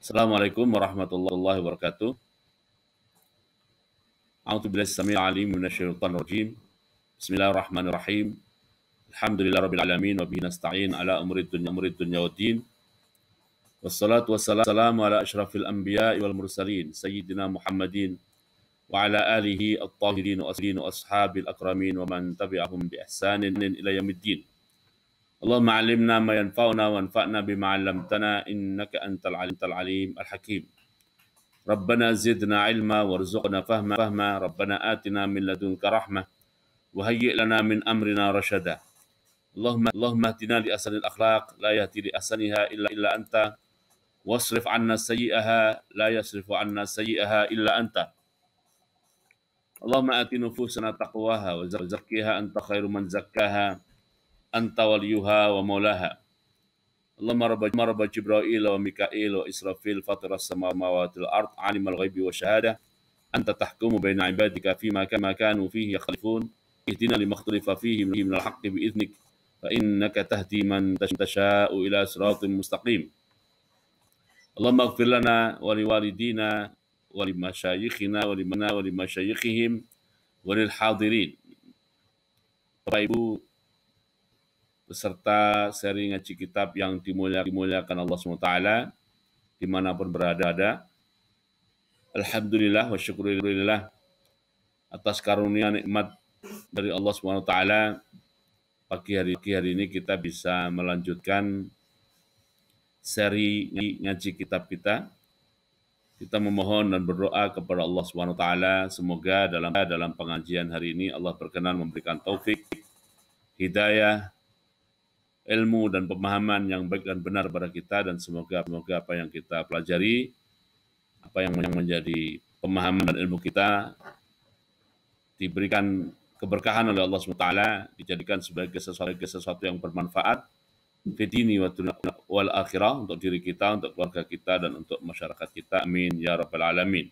Assalamualaikum warahmatullahi wabarakatuh. A'udzubillahi samil alim minasyaitonir rajim. Bismillahirrahmanirrahim. Alhamdulillahirabbil alamin wa bihi nasta'in ala umuri dunya waddin. Wassalatu wassalamu ala asyrafil anbiya'i wal mursalin sayyidina Muhammadin wa ala alihi at-tahirin wa ashabil akramin wa man tabi'ahum bi ihsanin ila yaumiddin. Allahumma 'allimna ma yanfa'una wanfa'na bima 'allamtana innaka antal alim al-hakim. Rabbana zidna ilma warzuqna fahma Rabbana atina min ladunka rahmah wa hayyi' lana min amrina rasyada. Allahumma hdina li ahsanil akhlaq la yahdi li ahsaniha illa anta wasrif 'anna sayyi'aha la yasrifu 'anna sayyi'aha illa anta. Allahumma ati nufusana taqwaha wa zakkiha anta khairu man zakkaha anta waliyuha wa maulaha. Allahumma rabba Jibril wa Mikail wa Israfil fatiras samawati wal ard alimal ghaibi wa syahadah anta tahkumu baina ibadika fima kanu fihi yakhlifun ihdina lima ikhtalafa fihi min al-haqqi bi idnik fa innaka tahdi man tasha'u ila siratin mustaqim. Allahumma ighfir lana wa liwalidina wa limasyayikhina wa limasyayikhihim wa lil hadirin. Bapak Ibu peserta seri ngaji kitab yang dimuliakan Allah SWT dimanapun berada. Alhamdulillah wa syukurillah atas karunia nikmat dari Allah SWT. Pagi hari ini kita bisa melanjutkan seri ngaji kitab kita. Kita memohon dan berdoa kepada Allah SWT semoga dalam pengajian hari ini Allah berkenan memberikan taufik, hidayah, ilmu dan pemahaman yang baik dan benar pada kita, dan semoga apa yang kita pelajari, apa yang menjadi pemahaman dan ilmu kita diberikan keberkahan oleh Allah SWT, dijadikan sebagai sesuatu yang bermanfaat fidini wal akhirah, untuk diri kita, untuk keluarga kita, dan untuk masyarakat kita. Amin ya rabbal alamin.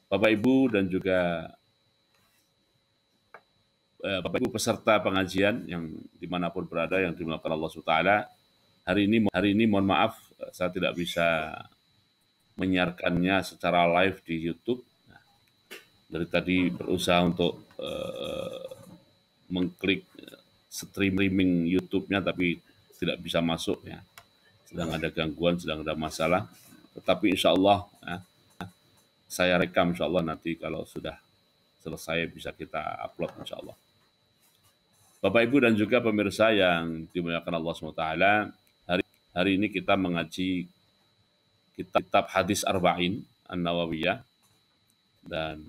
Bapak Ibu dan juga Bapak Ibu peserta pengajian yang dimanapun berada yang dimuliakan Allah SWT, hari ini mohon maaf saya tidak bisa menyiarkannya secara live di YouTube. Dari tadi berusaha untuk mengklik streaming YouTube-nya tapi tidak bisa masuk ya. Sedang ada gangguan, sedang ada masalah. Tetapi insya Allah saya rekam, insya Allah nanti kalau sudah selesai bisa kita upload insya Allah. Bapak Ibu dan juga pemirsa yang dimuliakan Allah SWT, hari ini kita mengaji kitab Hadis Arba'in An-Nawawiyah, dan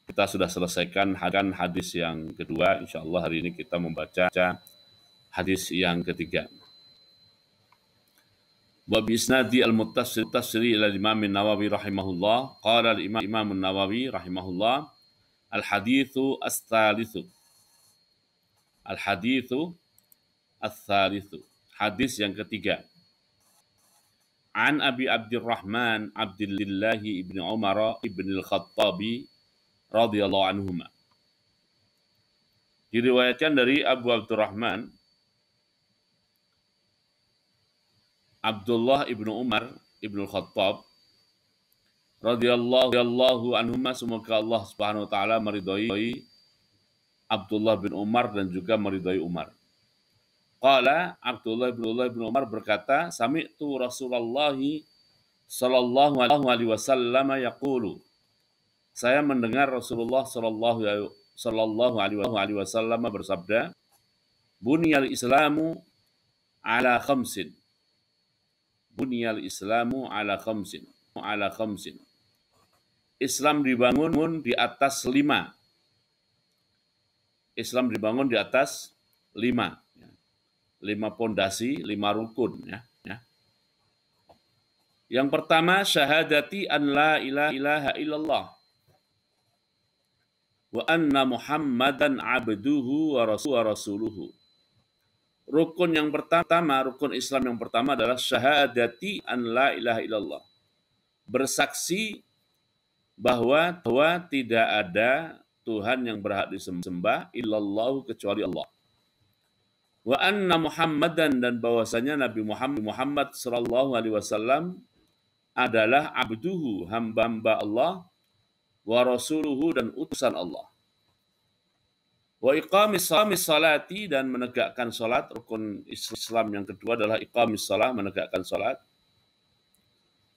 kita sudah selesaikan hadis yang kedua. Insya Allah hari ini kita membaca hadis yang ketiga. Wa bi isnadi al-muttasili ila Imam An-Nawawi rahimahullah, qala al-Imam An-Nawawi rahimahullah, al-haditsu ats-tsalitsu. Al-haditsu ats-tsalitsu, hadis yang ketiga. An Abi Abdurrahman Abdullah ibn Umar ibn al-Khattabi radhiyallahu anhuma. Diriwayatkan dari Abu Abdurrahman Abdullah ibn Umar ibn al-Khattab radhiyallahu anhuma, semoga Allah Subhanahu wa taala meridhai Abdullah bin Umar dan juga meridhai Umar. Qala Abdullah bin Umar berkata, sami'tu Rasulullah sallallahu alaihi wasallam yaqulu, saya mendengar Rasulullah sallallahu alaihi wasallam bersabda, Bunyal Islamu ala khamsin. Bunyal Islamu ala khamsin. Islam dibangun di atas 5. Islam dibangun di atas 5. 5 pondasi, 5 rukun. Ya. Yang pertama, syahadati an la ilaha illallah wa anna Muhammadan abduhu wa rasuluhu. Rukun yang pertama, rukun Islam yang pertama adalah syahadati an la ilaha illallah. Bersaksi bahwa tidak ada Tuhan yang berhak disembah illallah kecuali Allah. Wa anna Muhammadan, dan bahwasanya Nabi Muhammad sallallahu alaihi wasallam adalah abduhu, hamba-hamba Allah, wa rasuluhu, dan utusan Allah. Wa iqamis salati, dan menegakkan salat. Rukun Islam yang kedua adalah iqamis salat, menegakkan salat.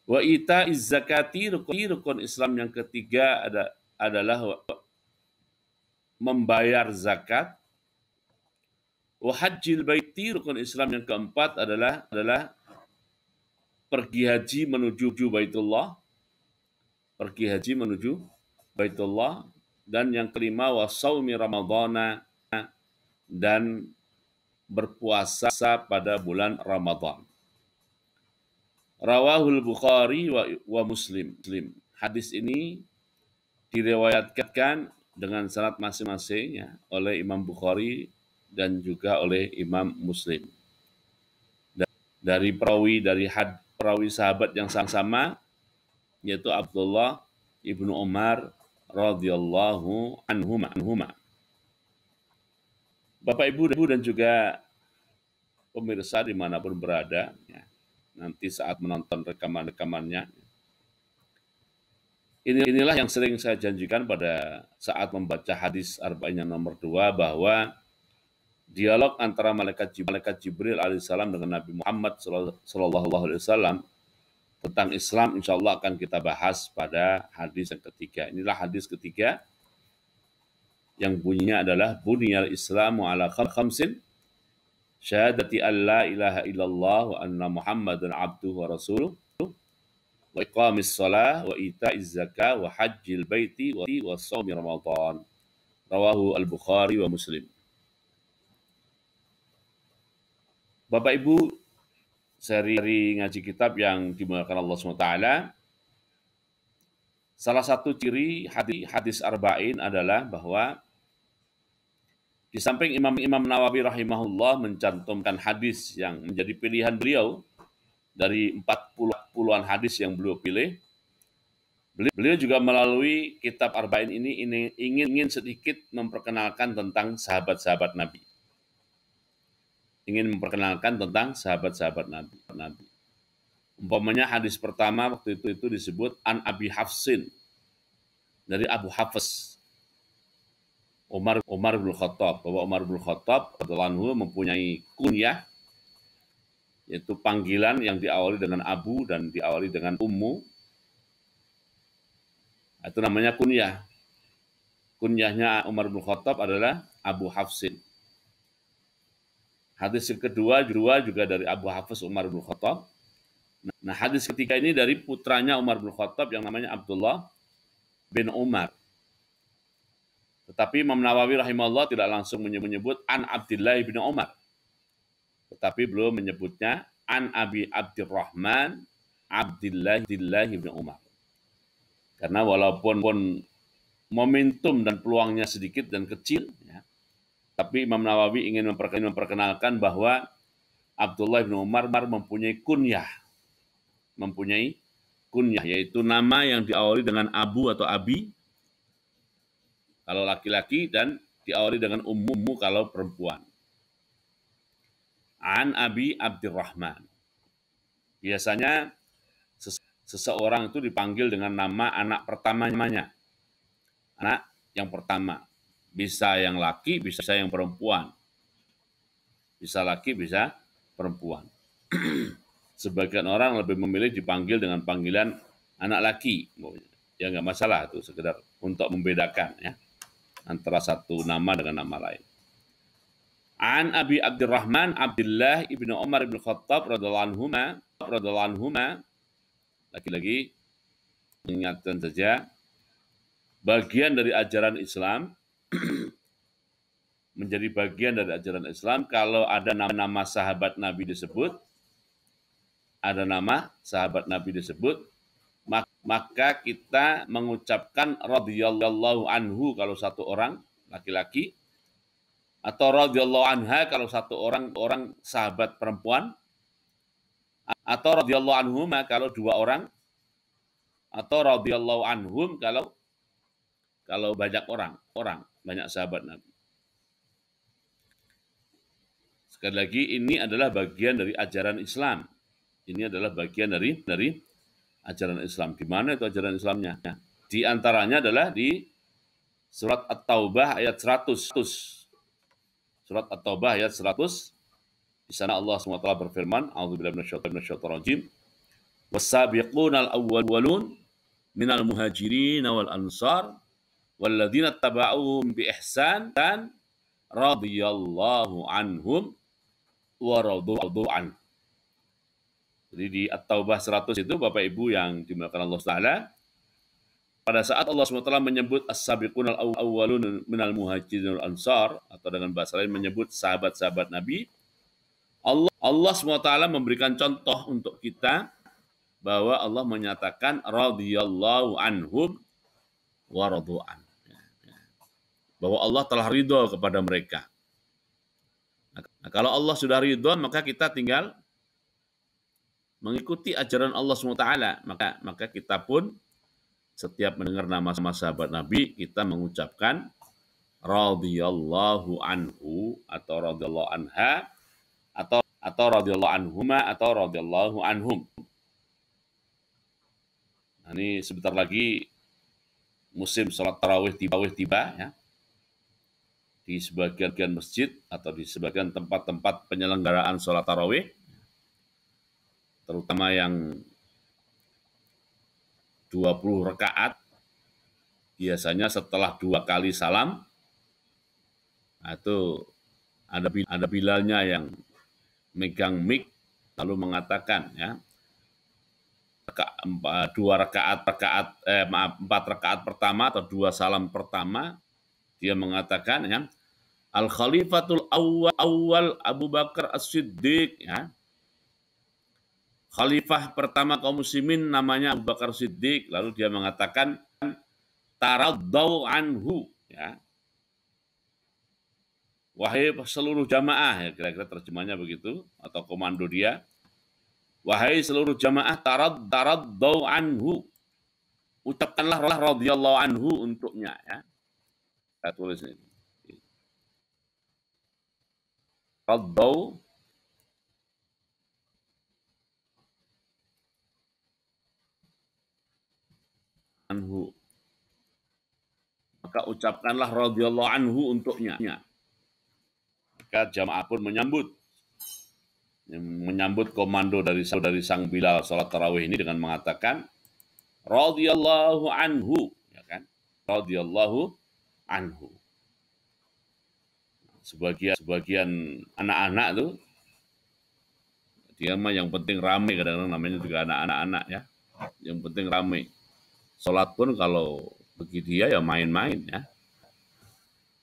Wa ita'iz zakati, rukun Islam yang ketiga adalah membayar zakat. Wa hajjil baiti, rukun Islam yang keempat adalah pergi haji menuju Baitullah. Pergi haji menuju Baitullah. Dan yang kelima, wa shaumi ramadhana, dan berpuasa pada bulan Ramadan. Rawahul Bukhari wa Muslim. Hadis ini diriwayatkan dengan sanad masing-masing ya, oleh Imam Bukhari dan juga oleh Imam Muslim. Dari perawi sahabat yang sama, yaitu Abdullah ibnu Umar radhiyallahu anhuma. Bapak Ibu dan juga pemirsa dimanapun berada, ya, nanti saat menonton rekaman-rekamannya, inilah yang sering saya janjikan pada saat membaca hadis arba'in yang nomor 2, bahwa dialog antara malaikat Jibril alaihissalam dengan Nabi Muhammad sallallahu alaihi wasallam tentang Islam, insya Allah akan kita bahas pada hadis yang ketiga. Inilah hadis ketiga yang bunyinya adalah buniyal Islamu ala khamsin, syahadati an la ilaha illallah wa anna Muhammadan abduhu wa rasuluh, wa iqamis shalah, wa ita'iz zakah, wa hajjil baiti, wa shaumi ramadan. Rawahu al-Bukhari wa Muslim. Bapak Ibu, seri ngaji kitab yang dimuliakan Allah SWT, salah satu ciri hadis arba'in adalah bahwa di samping Imam Nawawi rahimahullah mencantumkan hadis yang menjadi pilihan beliau dari 40-an hadis yang beliau pilih, beliau juga melalui kitab arba'in ini ingin sedikit memperkenalkan tentang sahabat-sahabat Nabi. Ingin memperkenalkan tentang sahabat-sahabat Nabi. Umpamanya hadis pertama waktu itu disebut An Abi Hafsin, dari Abu Hafs, Umar bin Khattab, bahwa Umar bin Khattab radhiyallahu anhu mempunyai kunyah, yaitu panggilan yang diawali dengan Abu dan diawali dengan Ummu. Itu namanya kunyah. Kunyahnya Umar bin Khattab adalah Abu Hafsin. Hadis yang kedua juga dari Abu Hafs Umar bin Khattab. Nah, hadis ketiga ini dari putranya Umar bin Khattab yang namanya Abdullah bin Umar. Tetapi Imam Nawawi rahimahullah tidak langsung menyebut An Abdillah bin Umar. Tetapi beliau menyebutnya An Abi Abdurrahman Abdillah bin Umar. Karena walaupun momentum dan peluangnya sedikit dan kecil, ya, tapi Imam Nawawi ingin memperkenalkan bahwa Abdullah bin Umar mempunyai kunyah, yaitu nama yang diawali dengan Abu atau Abi kalau laki-laki, dan diawali dengan Ummu kalau perempuan. An Abi Abdurrahman. Biasanya seseorang itu dipanggil dengan nama anak pertamanya. Anak yang pertama. Bisa yang laki, bisa yang perempuan. Bisa laki, bisa perempuan. Sebagian orang lebih memilih dipanggil dengan panggilan anak laki. Ya nggak masalah, itu sekedar untuk membedakan ya antara satu nama dengan nama lain. An Abi Abdurrahman Abdullah ibnu Umar bin Khattab radhiyallahu anhuma. Lagi-lagi mengingatkan saja, bagian dari ajaran Islam menjadi bagian dari ajaran Islam kalau ada nama sahabat Nabi disebut, maka kita mengucapkan radhiyallahu anhu kalau satu orang laki-laki, atau radhiyallahu anha kalau satu orang sahabat perempuan, atau radhiyallahu anhuma kalau dua orang, atau radhiyallahu anhum kalau banyak orang, banyak sahabat Nabi. Sekali lagi, ini adalah bagian dari ajaran Islam. Ini adalah bagian dari ajaran Islam. Di mana itu ajaran Islamnya? Nah, di antaranya adalah di surat At-Taubah ayat 100. Surat At-Taubah ayat 100. Di sana Allah SWT berfirman, A'udzubillahi minasyaitonir rajim. Was-sabiqunal awwalun minal muhajirin wal ansar walladzina tabauhum bi ihsan radhiyallahu anhum wa radu an. Jadi di At-Taubah 100 itu Bapak Ibu yang dimuliakan Allah Taala, pada saat Allah SWT menyebut as-sabiqun al-awwalun minal muhajirin wal ansar, atau dengan bahasa lain menyebut sahabat-sahabat Nabi, Allah SWT memberikan contoh untuk kita bahwa Allah menyatakan radhiyallahu anhum wa radu'an. Bahwa Allah telah ridho kepada mereka. Nah, kalau Allah sudah ridho, maka kita tinggal mengikuti ajaran Allah SWT. Maka kita pun setiap mendengar nama sahabat Nabi, kita mengucapkan radhiyallahu anhu atau radhiyallahu anha atau radhiyallahu anhuma atau radhiyallahu anhum. Nah, ini sebentar lagi musim sholat tarawih tiba ya. Di sebagian masjid atau di sebagian tempat-tempat penyelenggaraan sholat tarawih, terutama yang 20 rakaat, biasanya setelah 2 kali salam, itu ada bilalnya yang megang mic lalu mengatakan ya, 4 rakaat pertama atau 2 salam pertama, dia mengatakan ya, Al Khalifatul Awwal Abu Bakar As-Siddiq ya. Khalifah pertama kaum muslimin namanya Abu Bakar Siddiq. Lalu dia mengatakan taraddaw anhu ya. Wahai seluruh jamaah, ya kira-kira terjemahnya begitu atau komando dia. Wahai seluruh jamaah, taraddaw anhu. Ucapkanlah radhiyallahu anhu untuknya ya. Saya tulis ini. Raddaw anhu. Maka ucapkanlah radhiyallahu anhu untuknya. Maka jamaah pun menyambut komando dari sang Bilal salat tarawih ini dengan mengatakan radhiyallahu anhu, ya kan? Radhiyallahu anhu. Sebagian anak-anak tuh dia mah yang penting rame, kadang-kadang namanya juga anak-anak ya. Yang penting rame. Salat pun kalau bagi dia ya main-main ya.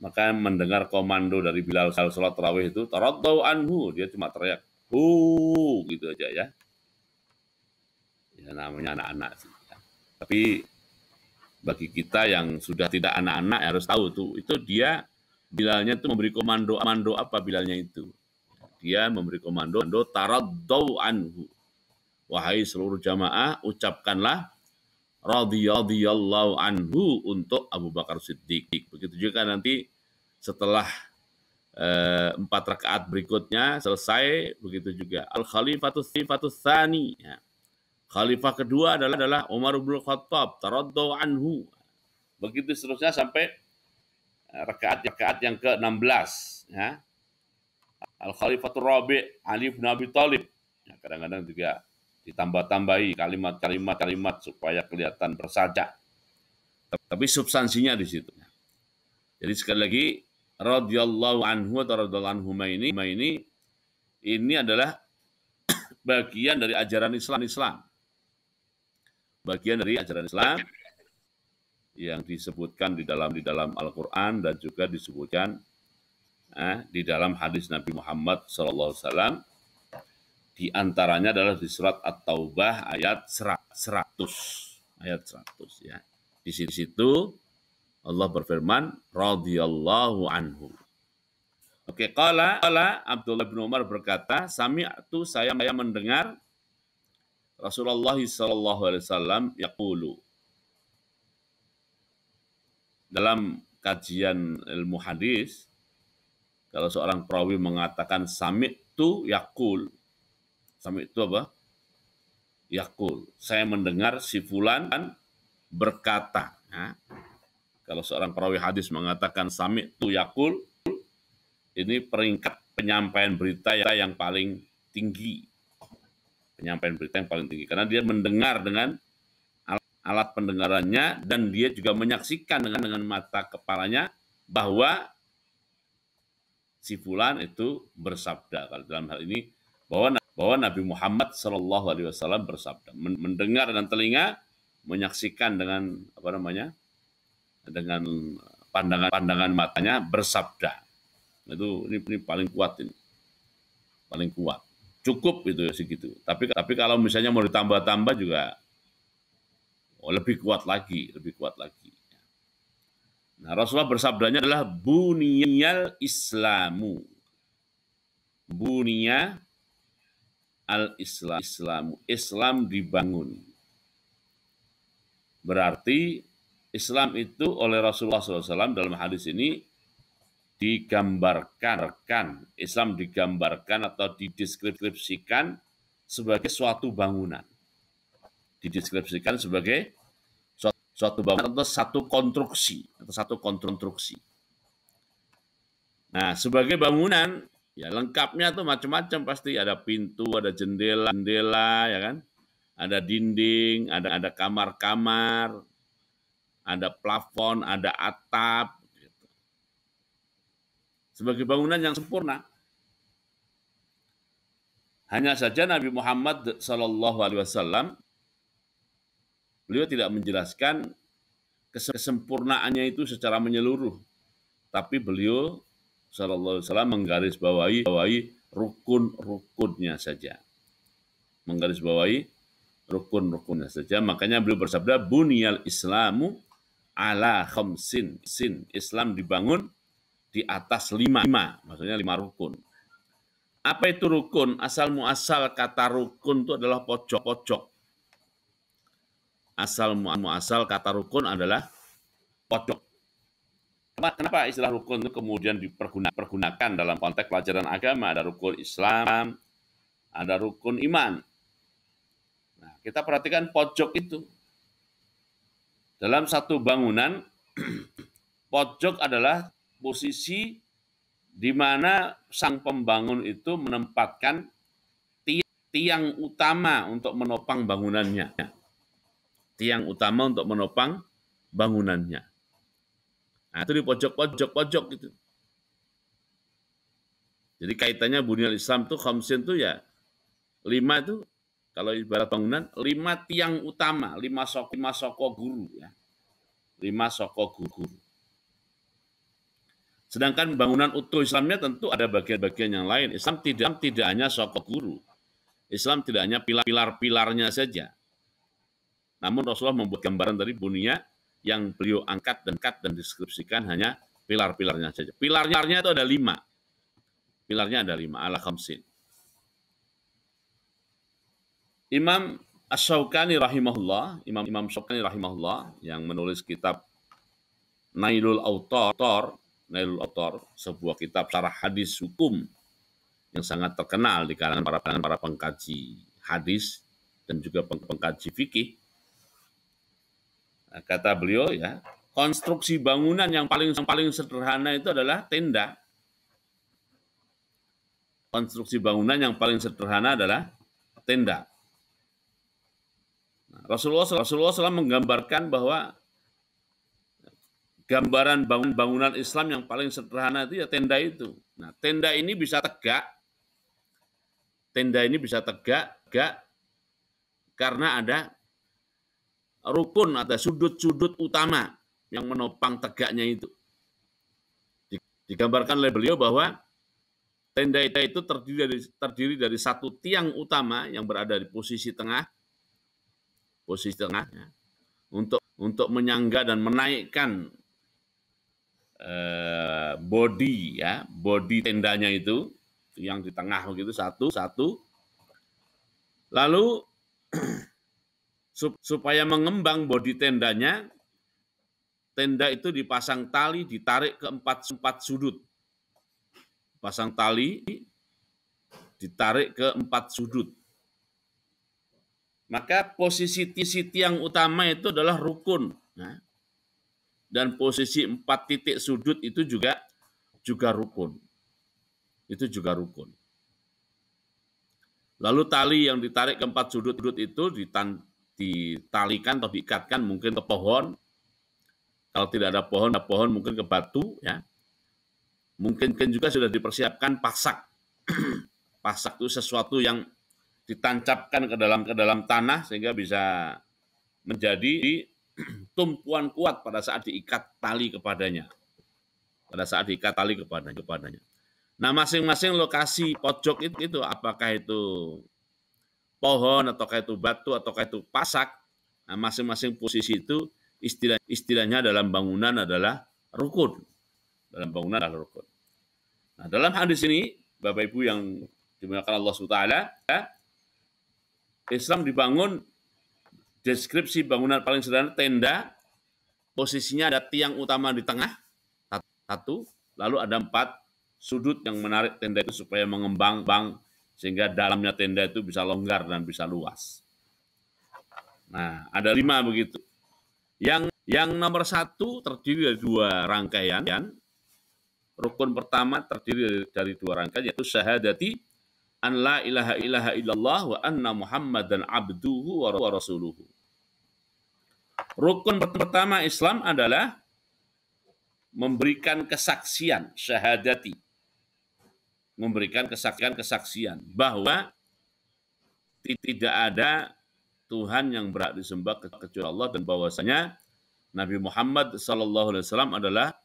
Maka mendengar komando dari Bilal salat tarawih itu taraddaw anhu, dia cuma teriak gitu aja ya. Ya namanya anak-anak sih. Ya. Tapi bagi kita yang sudah tidak anak-anak harus tahu tuh, itu dia Bilalnya itu memberi komando apa Bilalnya itu? Dia memberi komando taraddaw anhu. Wahai seluruh jamaah, ucapkanlah radhiyallahu anhu untuk Abu Bakar Siddiq. Begitu juga nanti setelah 4 rakaat berikutnya selesai, begitu juga al-khalifatus tsani ya. Khalifah kedua adalah Umar bin Khattab, taraddaw anhu. Begitu seterusnya sampai rakaat yang ke-16 ya. Al-Khalifatur Rabi' Ali bin Abi Thalib. Ya, kadang-kadang juga ditambah-tambahi kalimat-kalimat supaya kelihatan bersajak. Tapi substansinya di situ. Jadi sekali lagi radhiyallahu anhu atau radhiyallahu anhuma ini adalah bagian dari ajaran Islam. Bagian dari ajaran Islam yang disebutkan di dalam Al-Quran dan juga disebutkan di dalam hadis Nabi Muhammad SAW. Di antaranya adalah di surat At-Taubah ayat 100. Ayat 100 ya. Di situ Allah berfirman radhiyallahu anhu. Oke, qala Abdullah bin Umar berkata, sami'tu, saya mendengar Rasulullah SAW yaqulu. Dalam kajian ilmu hadis, Kalau seorang perawi mengatakan sami'tu yaqul. Sami'tu apa? Yaqul. Saya mendengar si fulan berkata. Nah, kalau seorang perawi hadis mengatakan sami'tu yaqul, ini peringkat penyampaian berita yang paling tinggi. Penyampaian berita yang paling tinggi. Karena dia mendengar dengan alat pendengarannya dan dia juga menyaksikan dengan mata kepalanya bahwa si fulan itu bersabda. Kalau dalam hal ini bahwa Nabi Muhammad SAW bersabda, mendengar dengan telinga, menyaksikan dengan dengan pandangan matanya, bersabda. Ini paling kuat ini, paling kuat. Cukup itu ya segitu. Tapi kalau misalnya mau ditambah-tambah juga lebih kuat lagi. Nah, Rasulullah bersabdanya adalah buniyal Islamu. Bunia al-Islamu. Islam dibangun. Berarti Islam itu oleh Rasulullah SAW dalam hadis ini digambarkan. Islam digambarkan atau dideskripsikan sebagai suatu bangunan. Dideskripsikan sebagai suatu bangunan atau satu konstruksi. Nah, sebagai bangunan, ya lengkapnya tuh macam-macam pasti. Ada pintu, ada jendela, ya kan? Ada dinding, ada kamar-kamar, ada plafon, ada atap. Gitu. Sebagai bangunan yang sempurna. Hanya saja Nabi Muhammad SAW, beliau tidak menjelaskan kesempurnaannya itu secara menyeluruh. Tapi beliau SAW menggarisbawahi rukun-rukunnya saja. Makanya beliau bersabda, buniyal Islamu ala khamsin. Islam dibangun di atas 5. Maksudnya 5 rukun. Apa itu rukun? Asal muasal kata rukun itu adalah pojok-pojok. Asal muasal kata rukun adalah pojok. Kenapa istilah rukun itu kemudian dipergunakan dalam konteks pelajaran agama? Ada rukun Islam, ada rukun iman. Nah, kita perhatikan pojok itu. Dalam satu bangunan, pojok adalah posisi di mana sang pembangun itu menempatkan tiang utama untuk menopang bangunannya. Nah, itu di pojok gitu. Jadi kaitannya bunyal Islam itu khamsin itu ya 5 itu kalau ibarat bangunan 5 tiang utama, 5 soko guru ya. 5 soko guru. Sedangkan bangunan utuh Islamnya tentu ada bagian-bagian yang lain. Islam tidak hanya soko guru. Islam tidak hanya pilar-pilarnya saja. Namun Rasulullah membuat gambaran dari bunia yang beliau angkat dan deskripsikan hanya pilar-pilarnya saja. Pilarnya itu ada 5. Pilarnya ada 5, ala khamsin. Imam Asy-Syaukani rahimahullah, Imam Syaukani rahimahullah yang menulis kitab Nailul Autor, sebuah kitab syarah hadis hukum yang sangat terkenal di kalangan para pengkaji hadis dan juga pengkaji fikih. Nah, kata beliau ya, konstruksi bangunan yang paling sederhana itu adalah tenda. Konstruksi bangunan yang paling sederhana adalah tenda. Nah, Rasulullah SAW menggambarkan bahwa gambaran bangunan Islam yang paling sederhana itu ya tenda itu. Nah, tenda ini bisa tegak. Karena ada rukun, ada sudut-sudut utama yang menopang tegaknya itu. Digambarkan oleh beliau bahwa tenda itu terdiri dari satu tiang utama yang berada di posisi tengah ya, untuk menyangga dan menaikkan body tendanya itu yang di tengah begitu satu. Lalu supaya mengembang bodi tendanya, tenda itu dipasang tali, ditarik ke empat sudut. pasang tali, ditarik ke 4 sudut. Maka posisi tiang utama itu adalah rukun. Nah, dan posisi 4 titik sudut itu juga rukun. Itu juga rukun. Lalu tali yang ditarik ke 4 sudut itu ditalikan atau diikatkan mungkin ke pohon. Kalau tidak ada pohon mungkin ke batu, ya. Mungkin juga sudah dipersiapkan pasak. Pasak itu sesuatu yang ditancapkan ke dalam tanah sehingga bisa menjadi tumpuan kuat pada saat diikat tali kepadanya. Nah, masing-masing lokasi pojok itu apakah itu pohon, ataukah itu batu, ataukah itu pasak, nah, masing-masing posisi itu istilahnya dalam bangunan adalah rukun. Nah, dalam hadis ini, Bapak Ibu yang dimuliakan Allah SWT, Islam dibangun, deskripsi bangunan paling sederhana, tenda, posisinya ada tiang utama di tengah, satu, lalu ada 4 sudut yang menarik tenda itu supaya mengembang, sehingga dalamnya tenda itu bisa longgar dan bisa luas. Nah, ada 5 begitu. Yang nomor 1 terdiri dari 2 rangkaian. Rukun pertama terdiri dari 2 rangkaian, yaitu syahadati an la ilaha illallah wa anna muhammadan abduhu wa rasuluhu. Rukun pertama Islam adalah memberikan kesaksian, syahadati. Memberikan kesaksian bahwa tidak ada Tuhan yang berhak disembah kecuali Allah, dan bahwasanya Nabi Muhammad SAW adalah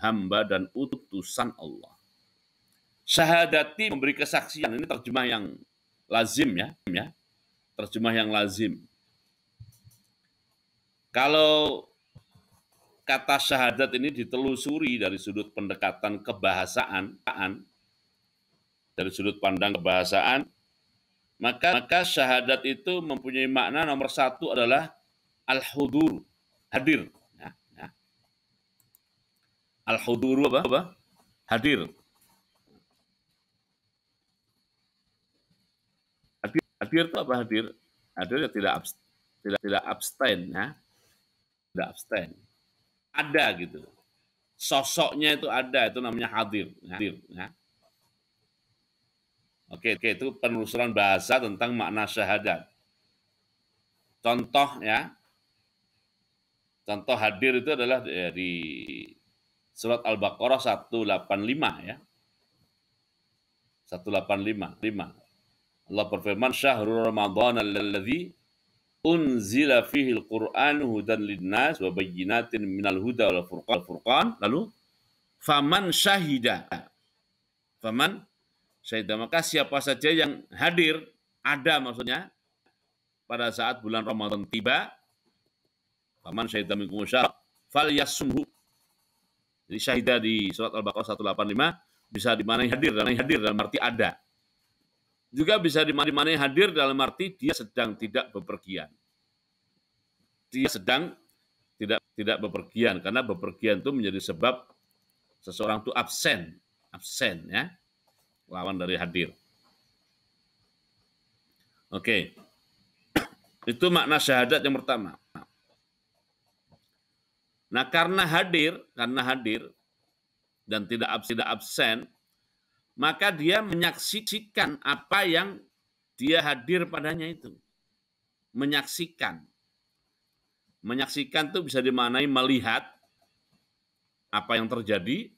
hamba dan utusan Allah. Syahadati, memberi kesaksian, ini terjemah yang lazim, ya. Terjemah yang lazim. Kalau kata syahadat ini ditelusuri dari sudut pendekatan kebahasaan, dari sudut pandang kebahasaan, maka syahadat itu mempunyai makna nomor 1 adalah al-hudur, hadir. Al-huduru apa? Hadir. Hadir itu apa hadir? Hadir ya tidak abstain, ya. Tidak abstain. Ada gitu. Sosoknya itu ada, itu namanya hadir. Ya. Oke, itu penelusuran bahasa tentang makna syahadat. Contoh, ya. Contoh hadir itu adalah di surat Al-Baqarah 185, ya. 185. Allah berfirman, syahrul Ramadan alladzi unzila fihi al-Qur'an hudan linnas wa bayyinatin minal huda wal furqan. Lalu faman syahida, maka siapa saja yang hadir, ada maksudnya, pada saat bulan Ramadan tiba, faman syahida minkum syahr falyasumhu. Jadi syahida di surat Al-Baqarah 185 bisa dimaknai hadir dalam arti ada. Juga bisa dimaknai hadir dalam arti dia sedang tidak bepergian. Dia sedang tidak bepergian, karena bepergian itu menjadi sebab seseorang itu absen, ya. Lawan dari hadir. Oke. Itu makna syahadat yang pertama. Nah, karena hadir dan tidak absen, maka dia menyaksikan apa yang dia hadir padanya itu. Menyaksikan itu bisa dimaknai melihat apa yang terjadi.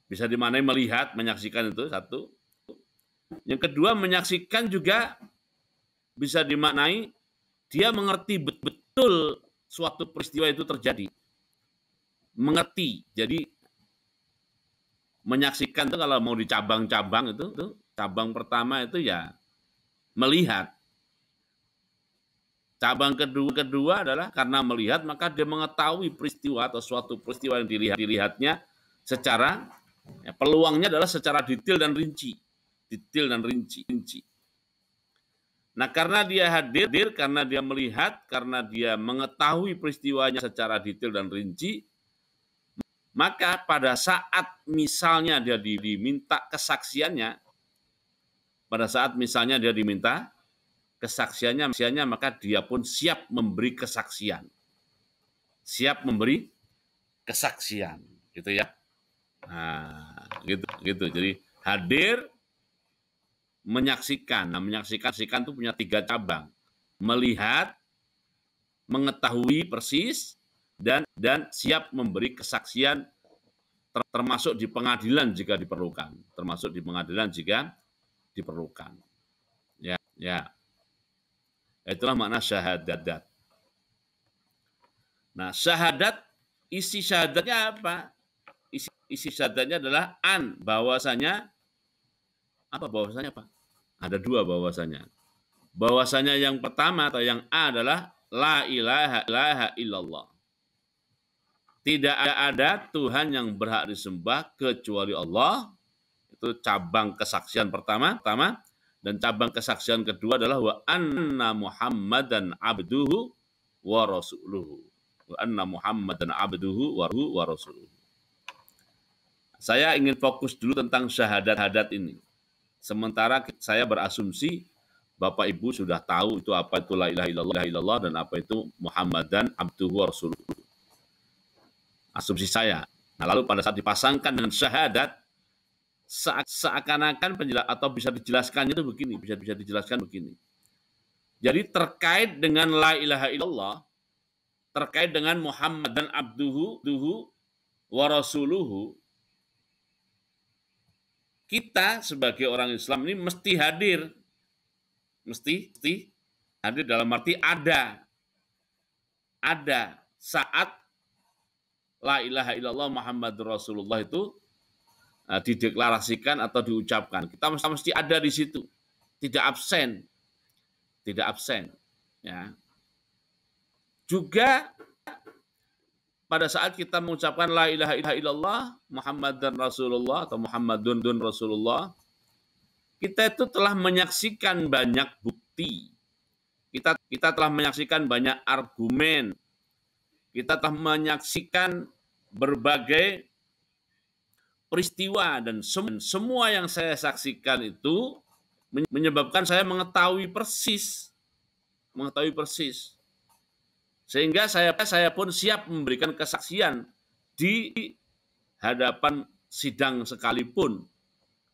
Bisa dimaknai melihat, menyaksikan itu satu. Yang kedua, menyaksikan juga bisa dimaknai dia mengerti betul suatu peristiwa itu terjadi. Mengerti. Jadi menyaksikan itu kalau mau dicabang-cabang itu cabang pertama itu ya melihat. Cabang kedua adalah karena melihat maka dia mengetahui peristiwa atau suatu peristiwa yang dilihatnya secara, ya, peluangnya adalah secara detail dan rinci. Nah, karena dia hadir, karena dia melihat, karena dia mengetahui peristiwanya secara detail dan rinci, Maka pada saat misalnya dia diminta kesaksiannya, maka dia pun siap memberi kesaksian. Gitu ya. Nah, gitu. Jadi hadir, menyaksikan. Nah, menyaksikan itu punya 3 cabang. Melihat, mengetahui persis, dan siap memberi kesaksian, termasuk di pengadilan jika diperlukan. Ya. Itulah makna syahadat. Nah, isi syahadatnya apa? Isi syahadatnya adalah bahwasanya apa? Ada 2 bahwasanya. Bahwasanya yang pertama atau yang A adalah la ilaha illallah. Tidak ada Tuhan yang berhak disembah kecuali Allah. Itu cabang kesaksian pertama. Dan cabang kesaksian kedua adalah wa anna Muhammadan abduhu wa rasuluhu. Saya ingin fokus dulu tentang syahadat ini. Sementara saya berasumsi Bapak Ibu sudah tahu itu apa itu la ilaha illallah dan apa itu Muhammadan abduhu wa rasuluhu. Asumsi saya. Nah, lalu pada saat dipasangkan dengan syahadat, seakan-akan atau bisa dijelaskan begini. Jadi terkait dengan la ilaha illallah, terkait dengan Muhammad dan abduhu wa rasuluhu, kita sebagai orang Islam ini mesti hadir dalam arti ada saat la ilaha illallah Muhammadur Rasulullah itu dideklarasikan atau diucapkan. Kita mesti ada di situ, tidak absen. Ya. Juga pada saat kita mengucapkan la ilaha illallah Muhammadan Rasulullah atau Muhammadun Rasulullah, kita itu telah menyaksikan banyak bukti. Kita telah menyaksikan banyak argumen. Kita telah menyaksikan berbagai peristiwa dan semua yang saya saksikan itu menyebabkan saya mengetahui persis. Sehingga saya pun siap memberikan kesaksian di hadapan sidang sekalipun.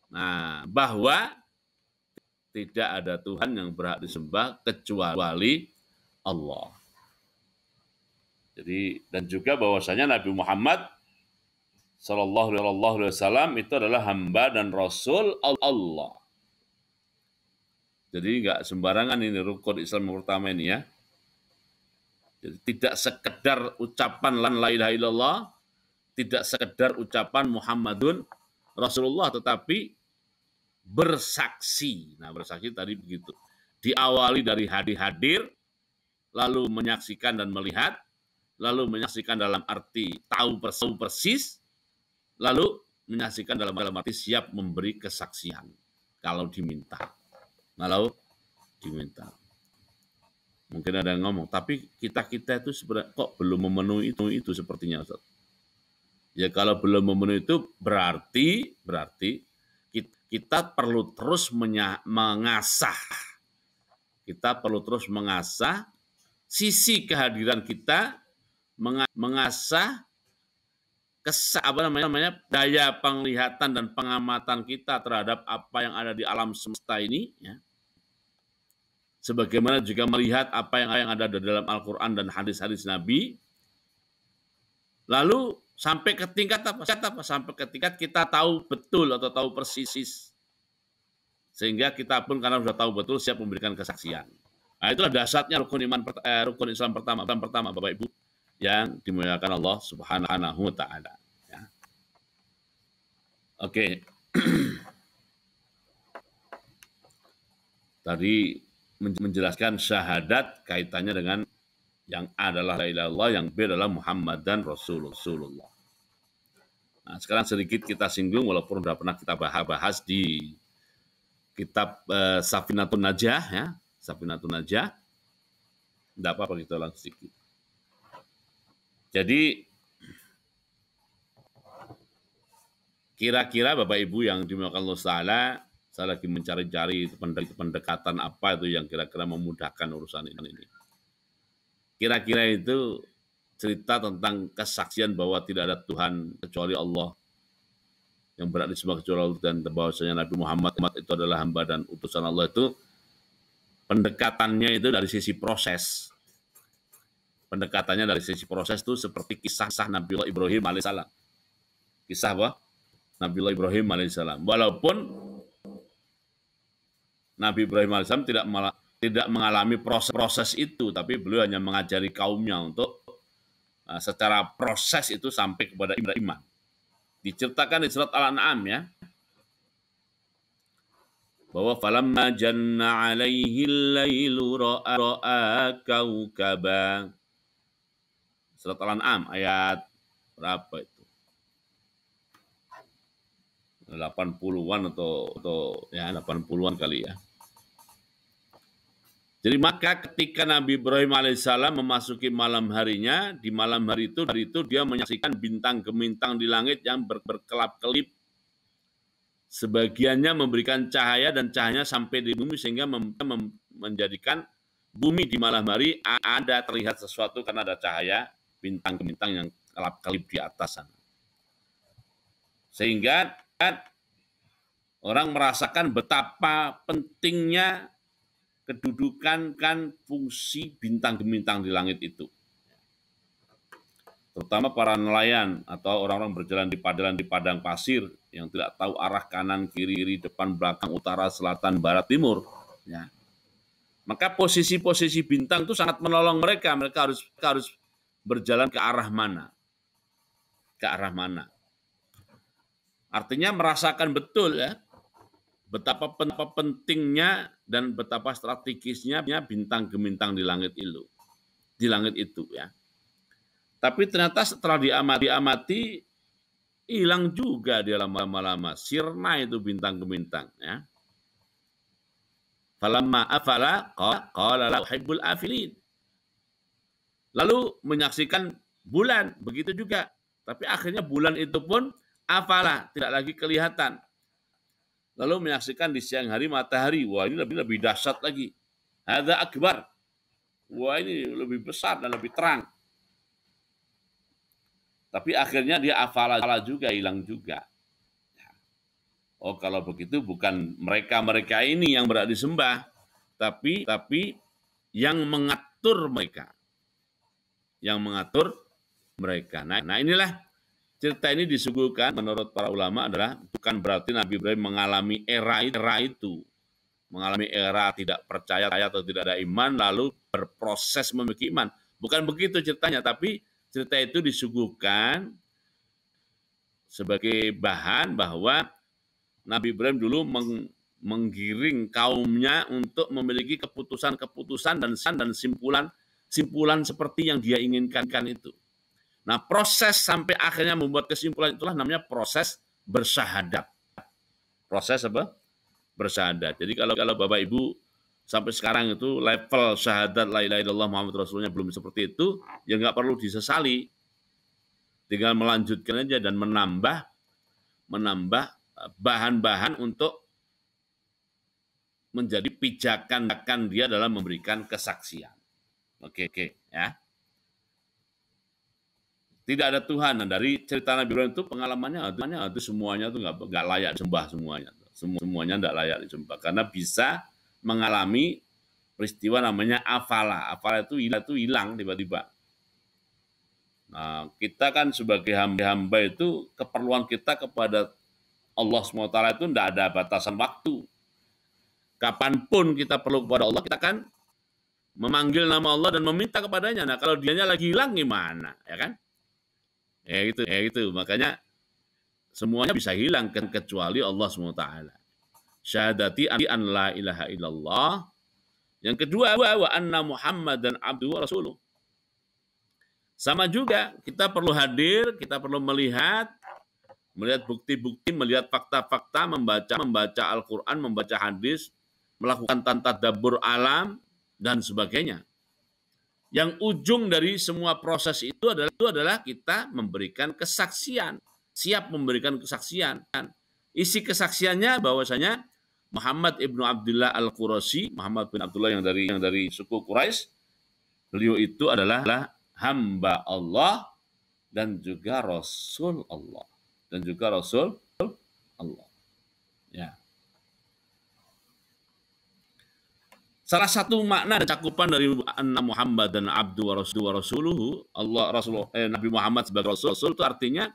Nah, bahwa tidak ada Tuhan yang berhak disembah kecuali Allah. Jadi, dan juga bahwasanya Nabi Muhammad Sallallahu Alaihi Wasallam itu adalah hamba dan Rasul Allah. Jadi nggak sembarangan ini rukun Islam pertama ini ya. Jadi tidak sekedar ucapan la ilaha illallah, tidak sekedar ucapan Muhammadun Rasulullah, tetapi bersaksi. Nah, bersaksi tadi begitu. Diawali dari hadir, lalu menyaksikan dan melihat, lalu menyaksikan dalam arti tahu persis, lalu menyaksikan dalam arti siap memberi kesaksian kalau diminta. Mungkin ada yang ngomong, tapi kita itu sebenarnya kok belum memenuhi itu sepertinya, Ustaz. Ya kalau belum memenuhi itu berarti kita perlu terus mengasah. Kita perlu terus mengasah sisi kehadiran kita, mengasah daya penglihatan dan pengamatan kita terhadap apa yang ada di alam semesta ini, ya. Sebagaimana juga melihat apa yang ada di dalam Al-Quran dan hadis-hadis Nabi. Lalu sampai ke tingkat apa? Sampai ke tingkat kita tahu betul atau tahu persis. Sehingga kita pun karena sudah tahu betul siap memberikan kesaksian. Nah, itulah dasarnya rukun Islam pertama Bapak Ibu yang dimuliakan Allah Subhanahu wa taala, ya. Oke. Tadi menjelaskan syahadat kaitannya dengan yang A adalah la ilaha illallah, yang B adalah Muhammad dan Rasulullah. Nah, sekarang sedikit kita singgung walaupun sudah pernah kita bahas di kitab Safinatun Najah, ya. Safinatun Najah. Tidak apa-apa kita ulang sedikit. Jadi kira-kira Bapak Ibu yang dimuliakan Allah Ta'ala, saya lagi mencari-cari pendekatan apa itu yang kira-kira memudahkan urusan ini. Kira-kira itu cerita tentang kesaksian bahwa tidak ada Tuhan kecuali Allah, yang berat disembah kecuali Allah, dan bahwasanya Nabi Muhammad itu adalah hamba dan utusan Allah. Itu pendekatannya itu dari sisi proses. Pendekatannya dari sisi proses itu seperti kisah Nabiullah Ibrahim alaihissalam. Kisah apa? Nabiullah Ibrahim alaihissalam. Walaupun Nabi Ibrahim alaihissalam tidak mengalami proses itu, tapi beliau hanya mengajari kaumnya untuk secara proses itu sampai kepada iman. Diceritakan di surat Al-An'am ya, bahwa falamma janna alaihi al-lailu ra'a kaukaba. Surat Al-An'am ayat berapa itu? 80-an atau ya 80-an kali ya. Jadi maka ketika Nabi Ibrahim alaihissalam memasuki malam harinya, di malam hari itu dia menyaksikan bintang gemintang di langit yang berkelap-kelip. Sebagiannya memberikan cahaya dan cahayanya sampai di bumi sehingga menjadikan bumi di malam hari ada terlihat sesuatu karena ada cahaya bintang-bintang yang kelap-kelip di atas sana. Sehingga orang merasakan betapa pentingnya kedudukan fungsi bintang gemintang di langit itu. Terutama para nelayan atau orang-orang berjalan di padang pasir yang tidak tahu arah kanan, kiri, depan, belakang, utara, selatan, barat, timur. Ya. Maka posisi-posisi bintang itu sangat menolong mereka. Mereka harus berjalan ke arah mana. Ke arah mana. Artinya merasakan betul ya, betapa pentingnya dan betapa strategisnya bintang gemintang di langit itu ya. Tapi ternyata setelah diamati hilang juga dia lama-lama, sirna itu bintang gemintang ya. Falamma afala qala la uhibbul afilin. Lalu menyaksikan bulan begitu juga, tapi akhirnya bulan itu pun afala, tidak lagi kelihatan. Lalu menyaksikan di siang hari matahari. Wah, ini lebih dahsyat lagi. Hadza akbar. Wah, ini lebih besar dan lebih terang. Tapi akhirnya dia afala juga, hilang juga. Oh, kalau begitu bukan mereka ini yang berhak disembah, tapi yang mengatur mereka. Yang mengatur mereka. Nah, inilah cerita ini disuguhkan menurut para ulama adalah bukan berarti Nabi Ibrahim mengalami era itu. Mengalami era tidak percaya atau tidak ada iman lalu berproses memiliki iman. Bukan begitu ceritanya, tapi cerita itu disuguhkan sebagai bahan bahwa Nabi Ibrahim dulu menggiring kaumnya untuk memiliki keputusan dan simpulan seperti yang dia inginkan itu. Nah, proses sampai akhirnya membuat kesimpulan itulah namanya proses bersyahadat. Proses apa? Bersyahadat. Jadi kalau Bapak Ibu sampai sekarang itu level syahadat la ilaha illallah Muhammad Rasulullah belum seperti itu, ya nggak perlu disesali. Tinggal melanjutkan aja dan menambah bahan-bahan untuk menjadi pijakan dia dalam memberikan kesaksian. Oke, ya. Tidak ada Tuhan. Nah, dari cerita Nabi Ibrahim itu pengalamannya itu semuanya itu nggak layak disembah semuanya. Semuanya nggak layak disembah karena bisa mengalami peristiwa namanya afala. Afala itu hilang tiba-tiba. Nah, kita kan sebagai hamba itu keperluan kita kepada Allah SWT itu tidak ada batasan waktu. Kapanpun kita perlu kepada Allah, kita kan memanggil nama Allah dan meminta kepadanya. Nah, kalau dianya lagi hilang gimana, ya kan? Ya itu. Makanya semuanya bisa hilang kecuali Allah SWT. Syahadati an la ilaha illallah. Yang kedua, wa anna Muhammadan abduhu wa rasuluh. Sama juga, kita perlu hadir, kita perlu melihat bukti-bukti, melihat fakta-fakta, membaca Al-Quran, membaca hadis, melakukan tadabbur alam, dan sebagainya. Yang ujung dari semua proses itu adalah kita memberikan kesaksian. siap memberikan kesaksian. Isi kesaksiannya bahwasanya Muhammad ibnu Abdullah al-Qurashi, Muhammad bin Abdullah yang dari suku Quraisy, beliau itu adalah hamba Allah dan juga Rasul Allah. Dan juga Rasul Allah. Ya. Salah satu makna dan cakupan dari anna Muhammad dan abdu wa rasuluhu, Nabi Muhammad sebagai Rasul itu artinya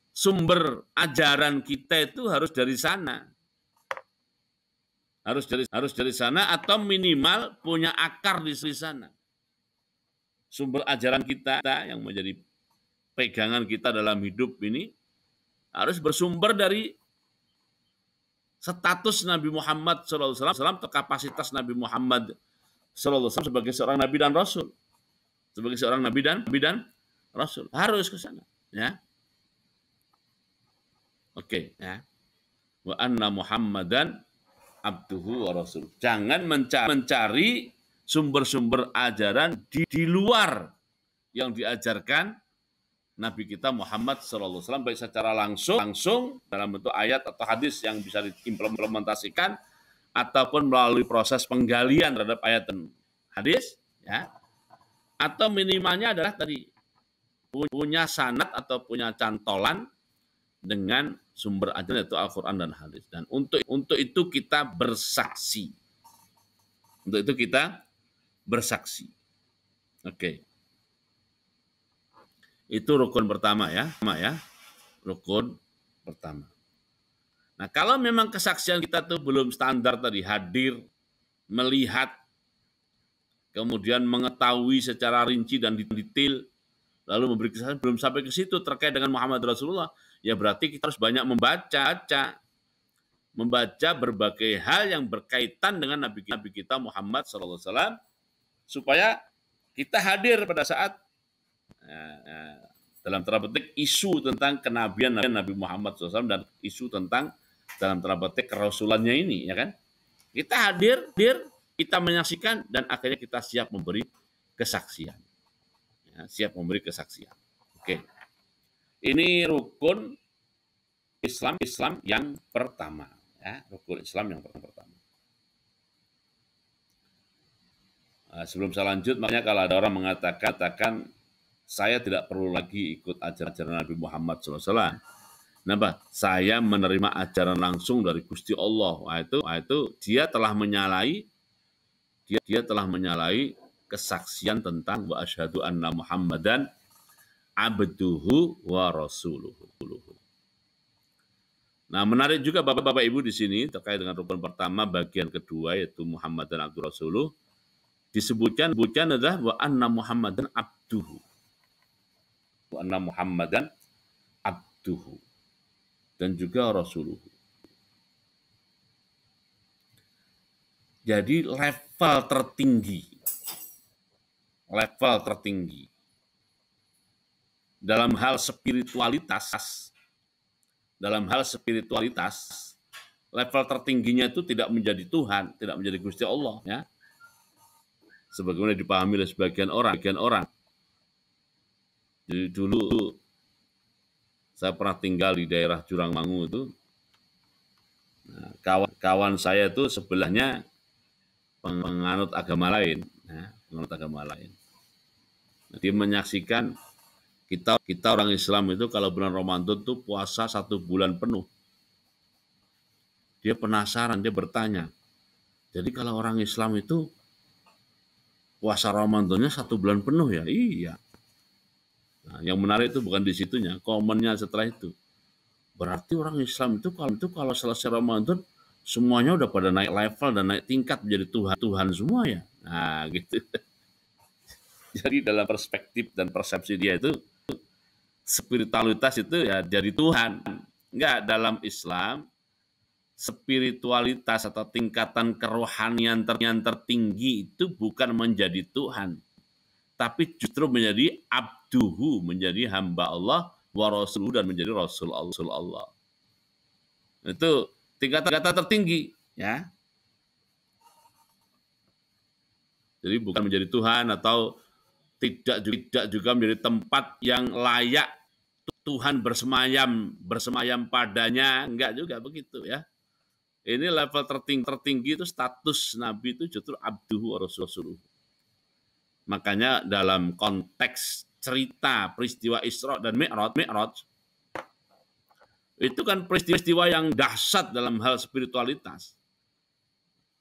sumber ajaran kita itu harus dari sana. Harus dari sana atau minimal punya akar di sana. Sumber ajaran kita yang menjadi pegangan kita dalam hidup ini harus bersumber dari status Nabi Muhammad SAW atau kapasitas Nabi Muhammad SAW sebagai seorang Nabi dan Rasul. Sebagai seorang Nabi dan Rasul. Harus ke sana. Ya. Oke. Ya. Wa anna Muhammadan abduhu wa rasul. Jangan mencari sumber-sumber ajaran di luar yang diajarkan Nabi kita Muhammad SAW, baik secara langsung dalam bentuk ayat atau hadis yang bisa diimplementasikan ataupun melalui proses penggalian terhadap ayat dan hadis, ya. Atau minimalnya adalah tadi punya sanad atau punya cantolan dengan sumber ajaran yaitu Al-Quran dan hadis. Dan untuk itu kita bersaksi. Untuk itu kita bersaksi. Oke. Itu rukun pertama ya. Rukun pertama. Nah, kalau memang kesaksian kita tuh belum standar tadi, hadir, melihat, kemudian mengetahui secara rinci dan detail, lalu memberi kesaksian belum sampai ke situ terkait dengan Muhammad Rasulullah, ya berarti kita harus banyak membaca berbagai hal yang berkaitan dengan Nabi kita Muhammad SAW, supaya kita hadir pada saat dalam tanda petik isu tentang kenabian Nabi Muhammad SAW dan isu tentang dalam tanda petik kerasulannya ini, ya kan? Kita hadir, kita menyaksikan dan akhirnya kita siap memberi kesaksian. Ya, siap memberi kesaksian. Oke. Ini rukun Islam yang pertama, ya, rukun Islam yang pertama. Nah, sebelum saya lanjut, makanya kalau ada orang mengatakan saya tidak perlu lagi ikut ajaran Nabi Muhammad SAW. Kenapa? Saya menerima ajaran langsung dari Gusti Allah. Wah itu dia telah menyalahi kesaksian tentang wa asyhadu anna Muhammadan abduhu wa rasuluhu. Nah, menarik juga Bapak-bapak Ibu di sini terkait dengan rukun pertama bagian kedua yaitu Muhammad dan Abdur Rasuluh. Disebutkan adalah wa anna Muhammadan abduhu. Wa anna Muhammadan abduhu dan juga rasuluhu. Jadi level tertinggi dalam hal spiritualitas, level tertingginya itu tidak menjadi Tuhan, tidak menjadi Gusti Allah, ya. Sebagaimana dipahami oleh sebagian orang. Jadi dulu saya pernah tinggal di daerah Jurangmangu itu. Nah, kawan saya itu sebelahnya penganut agama lain, ya, Nah, dia menyaksikan kita orang Islam itu kalau bulan Ramadan itu puasa 1 bulan penuh. Dia penasaran, dia bertanya. Jadi kalau orang Islam itu puasa Ramadannya 1 bulan penuh ya? Iya. Nah, yang menarik itu bukan di situnya, komennya setelah itu. Berarti orang Islam itu kalau selesai Ramadan semuanya udah pada naik level dan naik tingkat menjadi Tuhan semua ya. Nah, gitu. Jadi dalam perspektif dan persepsi dia itu spiritualitas itu ya jadi Tuhan. Enggak, dalam Islam spiritualitas atau tingkatan kerohanian tertinggi itu bukan menjadi Tuhan, tapi justru menjadi abduhu, menjadi hamba Allah, wa rasuluhu, dan menjadi Rasul Allah. Itu tingkatan tertinggi, ya. Jadi bukan menjadi Tuhan atau tidak juga menjadi tempat yang layak Tuhan bersemayam padanya, enggak juga begitu ya. Ini level tertinggi itu status Nabi itu justru abduhu wa rasuluh. Makanya dalam konteks cerita peristiwa Isra dan Mi'raj itu kan peristiwa yang dahsyat dalam hal spiritualitas.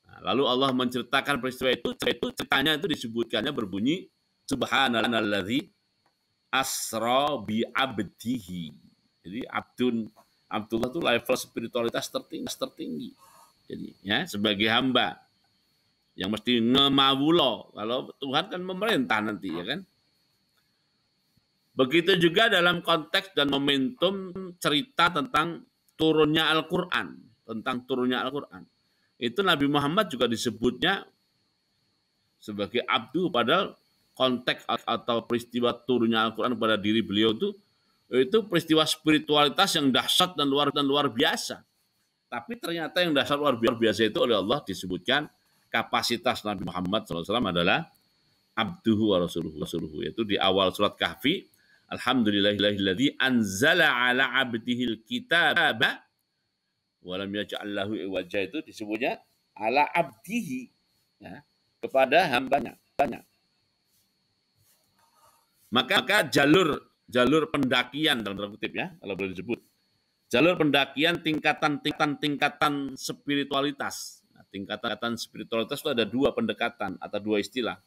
Nah, lalu Allah menceritakan peristiwa itu ceritanya itu disebutkannya berbunyi subhanalladzi asra bi abdihi. Jadi Abdullah itu level spiritualitas tertinggi. Jadi ya sebagai hamba yang mesti ngemawulo. Kalau Tuhan kan memerintah nanti ya kan. Begitu juga dalam konteks dan momentum cerita tentang turunnya Al-Qur'an, Itu Nabi Muhammad juga disebutnya sebagai abdu, padahal konteks atau peristiwa turunnya Al-Qur'an pada diri beliau itu peristiwa spiritualitas yang dahsyat dan luar biasa. Tapi ternyata yang dahsyat luar biasa itu oleh Allah disebutkan kapasitas Nabi Muhammad SAW adalah abduhu wa rasuluhu, yaitu di awal surat Kahfi, alhamdulillahilladzi anzala ala abdihil kitaba wa lam yaj'al lahu iwaja, itu disebutnya ala abdihi ya, kepada hambanya. Maka jalur pendakian dalam tanda kutip ya, kalau boleh disebut. Jalur pendakian tingkatan spiritualitas. Nah, tingkatan spiritualitas itu ada dua pendekatan atau dua istilah.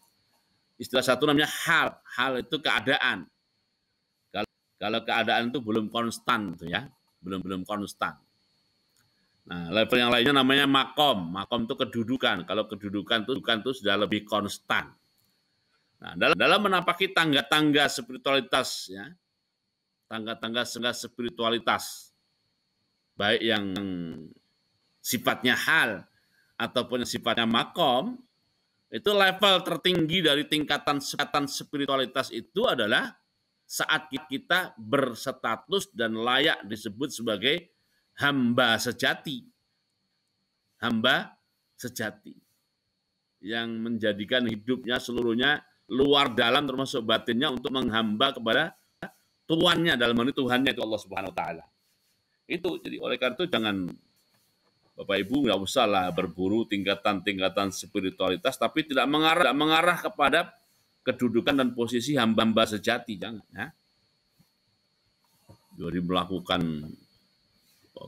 Istilah satu namanya hal. Hal itu keadaan. Kalau keadaan itu belum konstan itu ya, belum konstan. Nah, level yang lainnya namanya makom. Makom itu kedudukan. Kalau kedudukan itu sudah lebih konstan. Nah, dalam menapaki tangga-tangga spiritualitas ya, tangga-tangga spiritualitas, baik yang sifatnya hal ataupun yang sifatnya makom, itu level tertinggi dari tingkatan spiritualitas itu adalah saat kita berstatus dan layak disebut sebagai hamba sejati. Hamba sejati yang menjadikan hidupnya seluruhnya luar dalam termasuk batinnya untuk menghamba kepada tuannya, dalam hal ini Tuhannya itu Allah Subhanahu wa taala. Itu jadi oleh karena itu jangan Bapak Ibu nggak usah lah berburu tingkatan spiritualitas tapi tidak mengarah kepada kedudukan dan posisi hamba sejati, jangan ya. Jadi melakukan,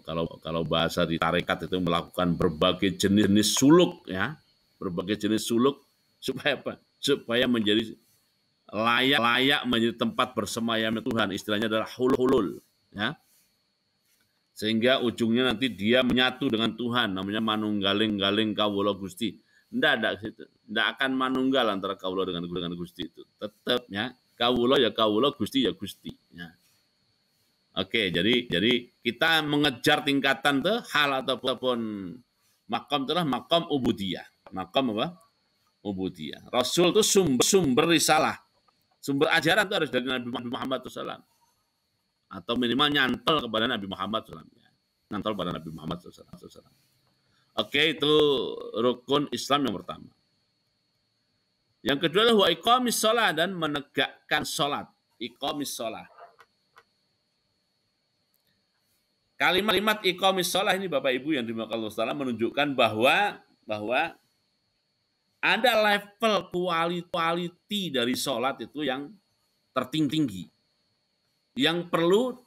kalau bahasa di tarekat itu melakukan berbagai jenis suluk ya, supaya apa? Supaya menjadi layak menjadi tempat bersemayamnya Tuhan, istilahnya adalah hulul ya. Sehingga ujungnya nanti dia menyatu dengan Tuhan, namanya manunggaling kawula Gusti. Ndak akan manunggal antara kawula dengan Gusti itu. Tetap ya, kawula ya kawula, Gusti ya Gusti ya. Oke, jadi kita mengejar tingkatan tuh hal ataupun makom itulah makom ubudiyah. Makom apa? Ubudiyah. Rasul itu sumber risalah. Sumber ajaran itu harus dari Nabi Muhammad SAW. Atau minimal nyantol kepada Nabi Muhammad SAW. Nyantol pada Nabi Muhammad SAW. Oke, itu rukun Islam yang pertama. Yang kedua adalah wa iqamis shalah, dan menegakkan salat. Iqamis shalah. Kalimat iqamis shalah ini Bapak Ibu yang dimaksud Allah Taala menunjukkan bahwa ada level quality dari salat itu yang tertinggi. Yang perlu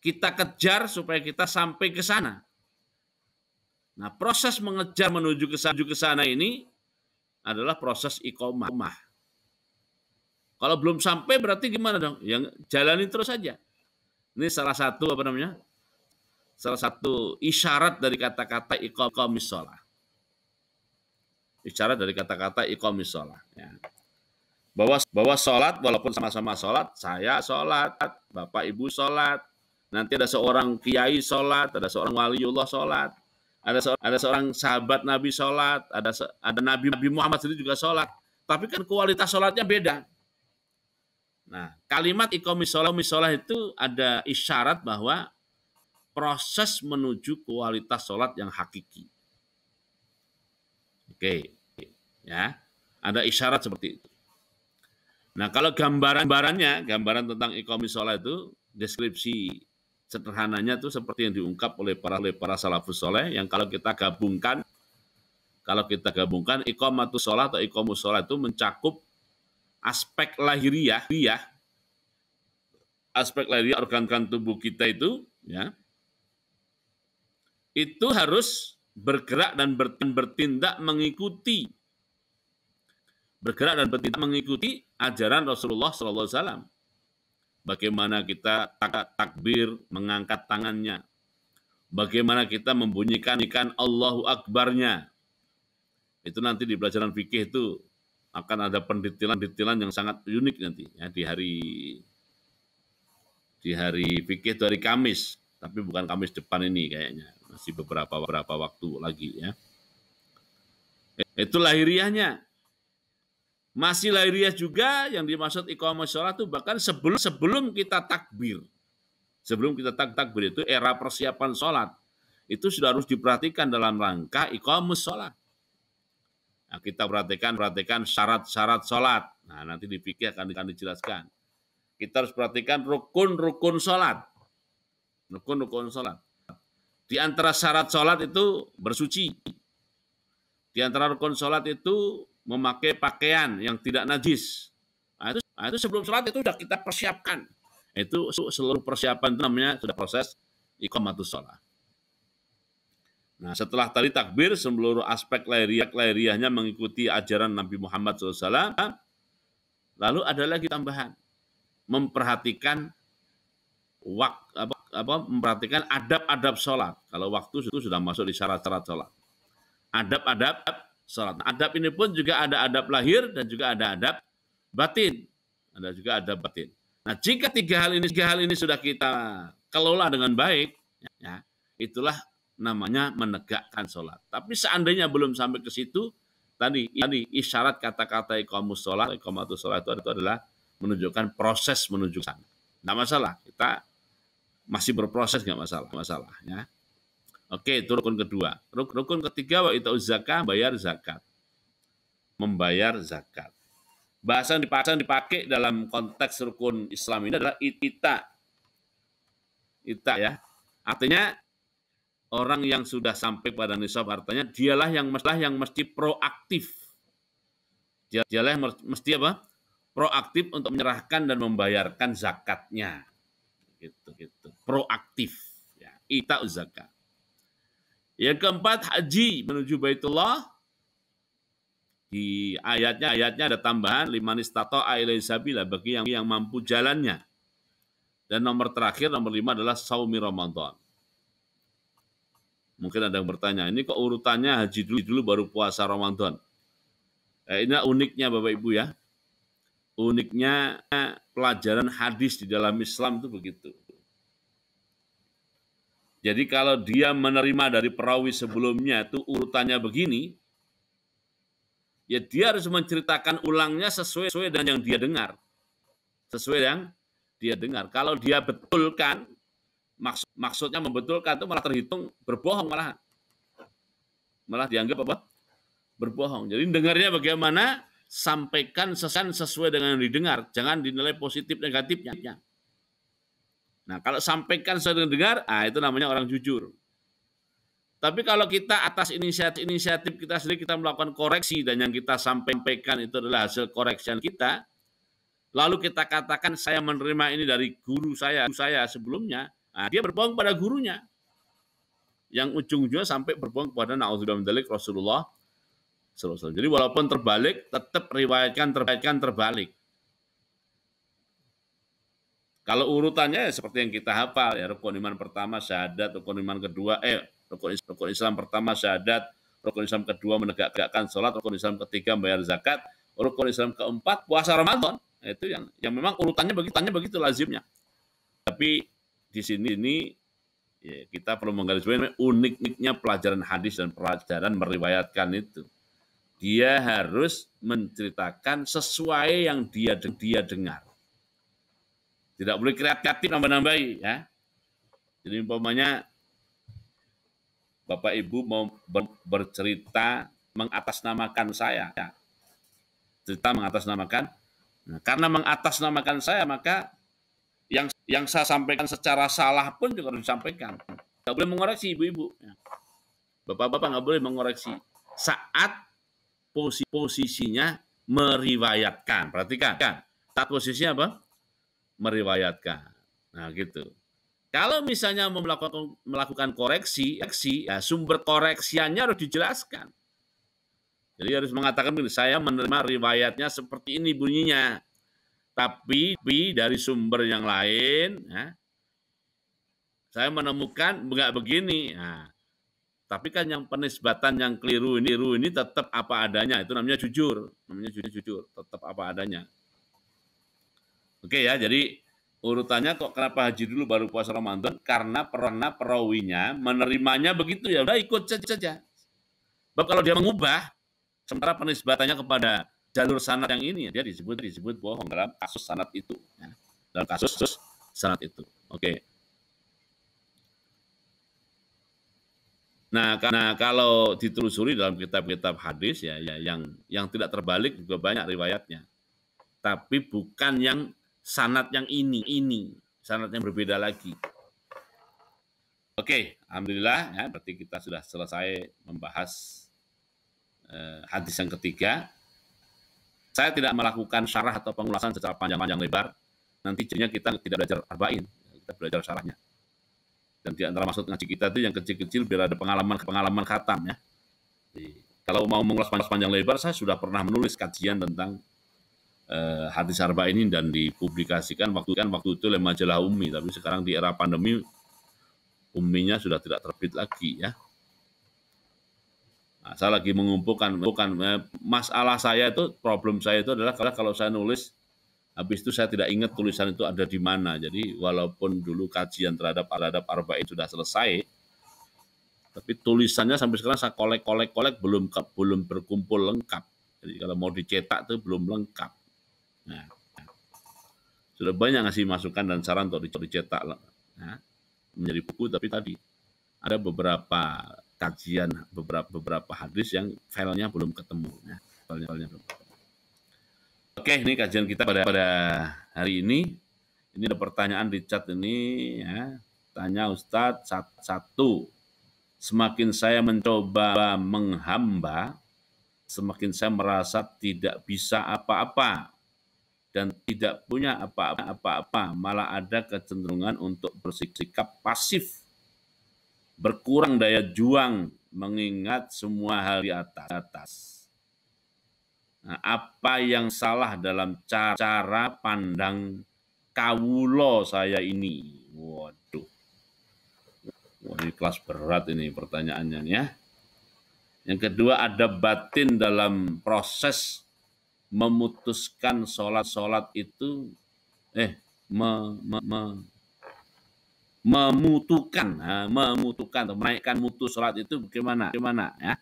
kita kejar supaya kita sampai ke sana. Nah, proses mengejar menuju ke sana ini adalah proses iqamah. Kalau belum sampai berarti gimana dong? Yang jalani terus saja. Ini salah satu isyarat dari kata-kata iqamis shalah. Isyarat dari kata-kata iqamis shalah ya. Bahwa sholat, walaupun sama-sama sholat, saya sholat, Bapak Ibu sholat, nanti ada seorang kiai sholat, ada seorang waliullah sholat, ada seorang sahabat Nabi sholat, ada Nabi Muhammad sendiri juga sholat, tapi kan kualitas sholatnya beda. Nah, kalimat iqamis shalah itu ada isyarat bahwa proses menuju kualitas sholat yang hakiki. Oke, ya, ada isyarat seperti itu. Nah, kalau gambaran tentang iqamis shalah itu deskripsi sederhananya itu seperti yang diungkap oleh para salafus soleh, yang kalau kita gabungkan iqamatus sholat atau iqamus sholat itu mencakup aspek lahiriah organ-organ tubuh kita itu, ya, itu harus bergerak dan bertindak mengikuti ajaran Rasulullah SAW. Bagaimana kita takbir, mengangkat tangannya, bagaimana kita membunyikan Allahu Akbarnya. Itu nanti di pelajaran fikih itu akan ada pendetilan yang sangat unik nanti, ya, di hari fikih itu hari Kamis, tapi bukan Kamis depan ini kayaknya, masih beberapa waktu lagi, ya. Itu lahiriahnya. Masih lahiriah juga yang dimaksud iqamah sholat itu bahkan sebelum kita takbir. Sebelum kita takbir itu era persiapan sholat. Itu sudah harus diperhatikan dalam rangka iqamah sholat. Nah, kita perhatikan syarat-syarat sholat. Nah, nanti di fikih akan dijelaskan. Kita harus perhatikan rukun-rukun sholat. Rukun-rukun sholat. Di antara syarat sholat itu bersuci. Di antara rukun sholat itu memakai pakaian yang tidak najis. Nah, itu sebelum sholat itu sudah kita persiapkan. Itu seluruh persiapan itu namanya sudah proses iqamatus sholat. Nah, setelah tadi takbir, seluruh aspek lahiriahnya mengikuti ajaran Nabi Muhammad SAW. Lalu ada lagi tambahan, memperhatikan memperhatikan adab-adab sholat. Kalau waktu itu sudah masuk di syarat-syarat sholat. Adab-adab sholat. Adab ini pun juga ada adab lahir dan juga ada adab batin. Ada juga adab batin. Nah, jika tiga hal ini sudah kita kelola dengan baik, ya, itulah namanya menegakkan sholat. Tapi seandainya belum sampai ke situ, tadi isyarat kata-kata iqamatus sholat itu adalah menunjukkan proses menuju sana. Nggak masalah, kita masih berproses, nggak masalah, ya. Oke, itu rukun kedua. Rukun ketiga, wa ita'uz zakah, membayar zakat. Bahasa yang dipakai dalam konteks rukun Islam ini adalah ita, ya. Artinya orang yang sudah sampai pada nisab, artinya dialah yang mesti proaktif. Dialah yang mesti apa? Proaktif untuk menyerahkan dan membayarkan zakatnya. Gitu. Proaktif, ya. Ita'uz zakah. Yang keempat, haji menuju Baitullah. Di ayatnya ada tambahan liman istata'a ilaihi sabila, bagi yang mampu jalannya. Dan nomor 5 adalah saumi Ramadan. Mungkin ada yang bertanya, ini kok urutannya haji dulu baru puasa Ramadan? Ini uniknya Bapak Ibu, ya. Uniknya pelajaran hadis di dalam Islam itu begitu. Jadi kalau dia menerima dari perawi sebelumnya itu urutannya begini, ya dia harus menceritakan ulangnya sesuai dengan yang dia dengar. Kalau dia betulkan, maksudnya membetulkan itu malah terhitung berbohong, malah dianggap apa? Berbohong. Jadi dengarnya bagaimana, sampaikan sesuai dengan yang didengar, jangan dinilai positif negatifnya. Nah, kalau sampaikan sesuai dengan dengar, itu namanya orang jujur. Tapi kalau kita atas inisiatif kita sendiri, kita melakukan koreksi, dan yang kita sampaikan itu adalah hasil koreksian kita, lalu kita katakan saya menerima ini dari guru saya sebelumnya, dia berbohong pada gurunya. Yang ujung-ujungnya sampai berbohong kepada na'udzubillah min dzalik Rasulullah SAW. Jadi walaupun terbalik, tetap riwayatkan terbalik. Kalau urutannya seperti yang kita hafal, ya, rukun iman pertama syahadat, rukun iman kedua rukun Islam pertama syahadat, rukun Islam kedua menegakkan sholat, rukun Islam ketiga membayar zakat, rukun Islam keempat puasa Ramadan. Nah, itu yang memang urutannya begitu lazimnya. Tapi di sini ya, kita perlu menggarisbawahi uniknya pelajaran hadis dan pelajaran meriwayatkan itu. Dia harus menceritakan sesuai yang dia dengar. Tidak boleh kreatif nambah-nambahi, ya. Jadi umpamanya Bapak Ibu mau bercerita mengatasnamakan saya, ya. Cerita mengatasnamakan. Nah, karena mengatasnamakan saya, maka yang Yang saya sampaikan secara salah pun juga harus disampaikan. Nggak boleh mengoreksi ibu-ibu. Bapak-bapak nggak boleh mengoreksi saat posisinya meriwayatkan. Perhatikan, saat posisinya apa? Meriwayatkan. Nah, gitu. Kalau misalnya mau melakukan koreksi, ya sumber koreksiannya harus dijelaskan. Jadi harus mengatakan, saya menerima riwayatnya seperti ini bunyinya. Tapi dari sumber yang lain, ya, saya menemukan nggak begini. Nah, tapi kan yang penisbatan yang keliru ini tetap apa adanya. Itu namanya jujur. Namanya jujur. Tetap apa adanya. Oke ya, jadi urutannya kok kenapa haji dulu baru puasa Ramadan? Karena perawinya menerimanya begitu ya. Udah ikut saja. Sebab kalau dia mengubah, sementara penisbatannya kepada jalur sanad yang ini, dia disebut bohong dalam kasus sanad itu. Ya. Dalam kasus sanad itu. Oke. Nah, kalau ditelusuri dalam kitab-kitab hadis ya yang tidak terbalik juga banyak riwayatnya. Tapi bukan yang sanad yang ini sanad yang berbeda lagi. Oke, alhamdulillah ya, berarti kita sudah selesai membahas hadis yang ketiga. Saya tidak melakukan syarah atau pengulasan secara panjang-panjang lebar. Nanti jadinya kita tidak belajar arba'in, kita belajar syarahnya. Dan di antara maksud ngaji kita itu yang kecil-kecil biar ada pengalaman khatam ya. Jadi, kalau mau mengulas panjang lebar, saya sudah pernah menulis kajian tentang hadis arba'in ini dan dipublikasikan waktu itu oleh majalah Ummi. Tapi sekarang di era pandemi, Umminya sudah tidak terbit lagi ya. Nah, saya lagi mengumpulkan masalah saya itu, problem saya itu adalah kalau saya nulis, habis itu saya tidak ingat tulisan itu ada di mana. Jadi walaupun dulu kajian terhadap arba'in sudah selesai, tapi tulisannya sampai sekarang saya kolek belum berkumpul lengkap. Jadi kalau mau dicetak itu belum lengkap. Nah, sudah banyak ngasih masukan dan saran untuk dicetak menjadi buku, tapi tadi ada beberapa kajian, beberapa hadis yang filenya belum ketemu. Ya, filenya belum ketemu. Oke, ini kajian kita pada hari ini. Ini ada pertanyaan di chat ini ya. Tanya Ustadz satu. Semakin saya mencoba menghamba, semakin saya merasa tidak bisa apa-apa dan tidak punya apa-apa, malah ada kecenderungan untuk bersikap pasif, berkurang daya juang mengingat semua hal di atas. Nah, apa yang salah dalam cara pandang kawulo saya ini? Waduh. Wah, ini kelas berat ini pertanyaannya ya. Yang kedua, ada batin dalam proses memutuskan sholat itu memutukan atau menaikkan mutu sholat itu bagaimana ya.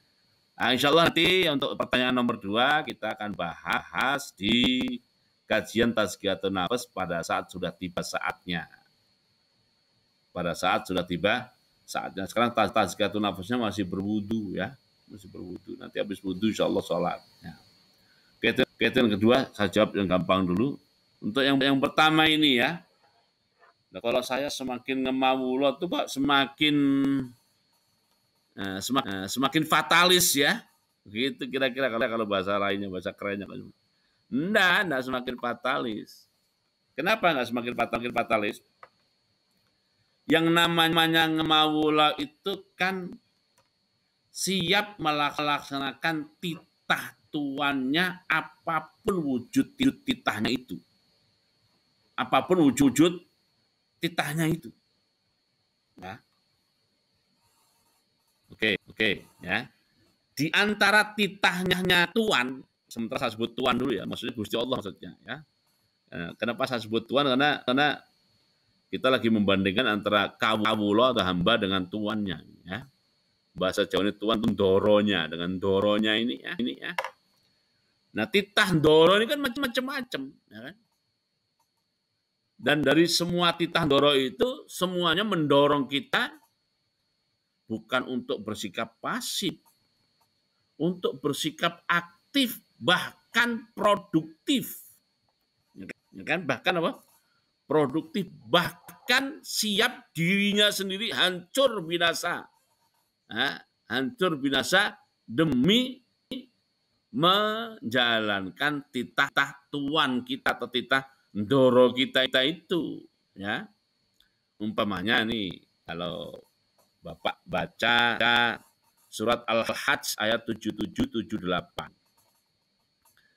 Nah, insya Allah nanti untuk pertanyaan nomor 2 kita akan bahas di kajian Tazkiyatun Nafas pada saat sudah tiba saatnya. Sekarang Tazkiyatun Nafasnya masih berwudu ya. Masih berwudu. Nanti habis wudu insya Allah sholat. Ya. Oke, itu yang kedua, saya jawab yang gampang dulu. Untuk yang pertama ini ya. Nah, kalau saya semakin ngemawulo tuh kok semakin fatalis ya. Begitu kira-kira kalau bahasa lainnya, bahasa kerennya. Enggak semakin fatalis. Kenapa enggak semakin fatalis? Yang namanya ngemawulo itu kan siap melaksanakan titah tuannya apapun wujud titahnya itu. Apapun wujud titahnya itu. Ya. Oke, ya. Di antara titahnya Tuhan, sementara saya sebut Tuhan dulu ya, maksudnya Gusti Allah maksudnya ya. Kenapa saya sebut Tuhan? Karena kita lagi membandingkan antara kawulo atau hamba dengan tuannya ya. Bahasa Jawa ini Tuhan itu doronya, dengan doronya ini ya. Nah, titah doro ini kan macam-macam ya kan? Dan dari semua titah doro itu semuanya mendorong kita bukan untuk bersikap pasif, untuk bersikap aktif, bahkan produktif. Ya kan? Bahkan apa? produktif, bahkan siap dirinya sendiri hancur binasa. Hancur binasa demi menjalankan titah tuan kita atau titah ndoro kita itu, ya. Umpamanya nih, kalau Bapak baca surat Al-Hajj ayat 7778.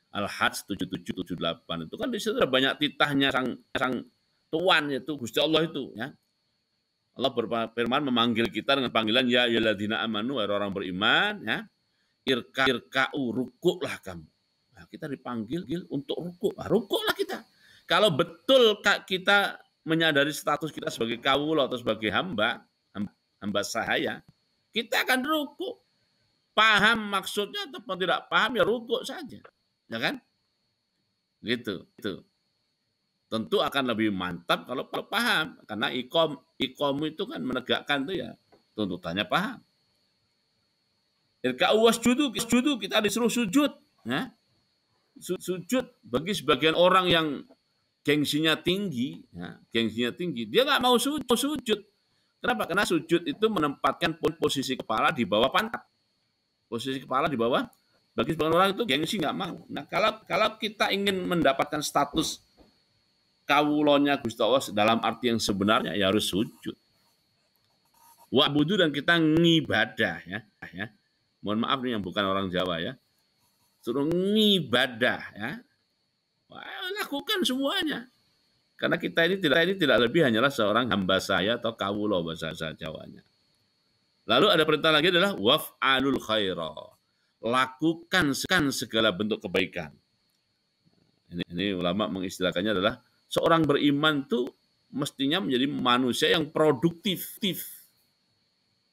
Al-Hajj 7778 itu kan di situ ada banyak titahnya sang tuan, yaitu Gusti Allah itu, ya. Allah berfirman memanggil kita dengan panggilan ya ayyuhalladzina amanu, orang beriman, ya. Irka'u, rukuklah kamu. Nah, kita dipanggil untuk rukuk. Nah, rukuklah kita. Kalau betul kita menyadari status kita sebagai kawula atau sebagai hamba sahaya, kita akan rukuk. Paham maksudnya ataupun tidak paham, ya rukuk saja. Ya kan? Gitu. Tentu akan lebih mantap kalau paham. Karena ikom itu kan menegakkan itu, ya tuntutannya paham. Irka'u wasjudu, kita disuruh sujud. Ya? Sujud bagi sebagian orang yang gengsinya tinggi, ya, dia nggak mau sujud. Kenapa? Karena sujud itu menempatkan posisi kepala di bawah pantat. Posisi kepala di bawah, bagi sebagian orang itu gengsi, nggak mau. Nah, kalau kita ingin mendapatkan status kawulonya Gusti Allah dalam arti yang sebenarnya, ya harus sujud. Wa'budu, dan kita ngibadah, ya. Mohon maaf nih yang bukan orang Jawa, ya. Suruh ngibadah, ya. Wah, lakukan semuanya. Karena kita ini tidak lebih hanyalah seorang hamba saya atau kawulo bahasa Jawanya. Lalu ada perintah lagi adalah waf'alul khaira. Lakukan segala bentuk kebaikan. Ini ulama mengistilahkannya adalah seorang beriman tuh mestinya menjadi manusia yang produktif.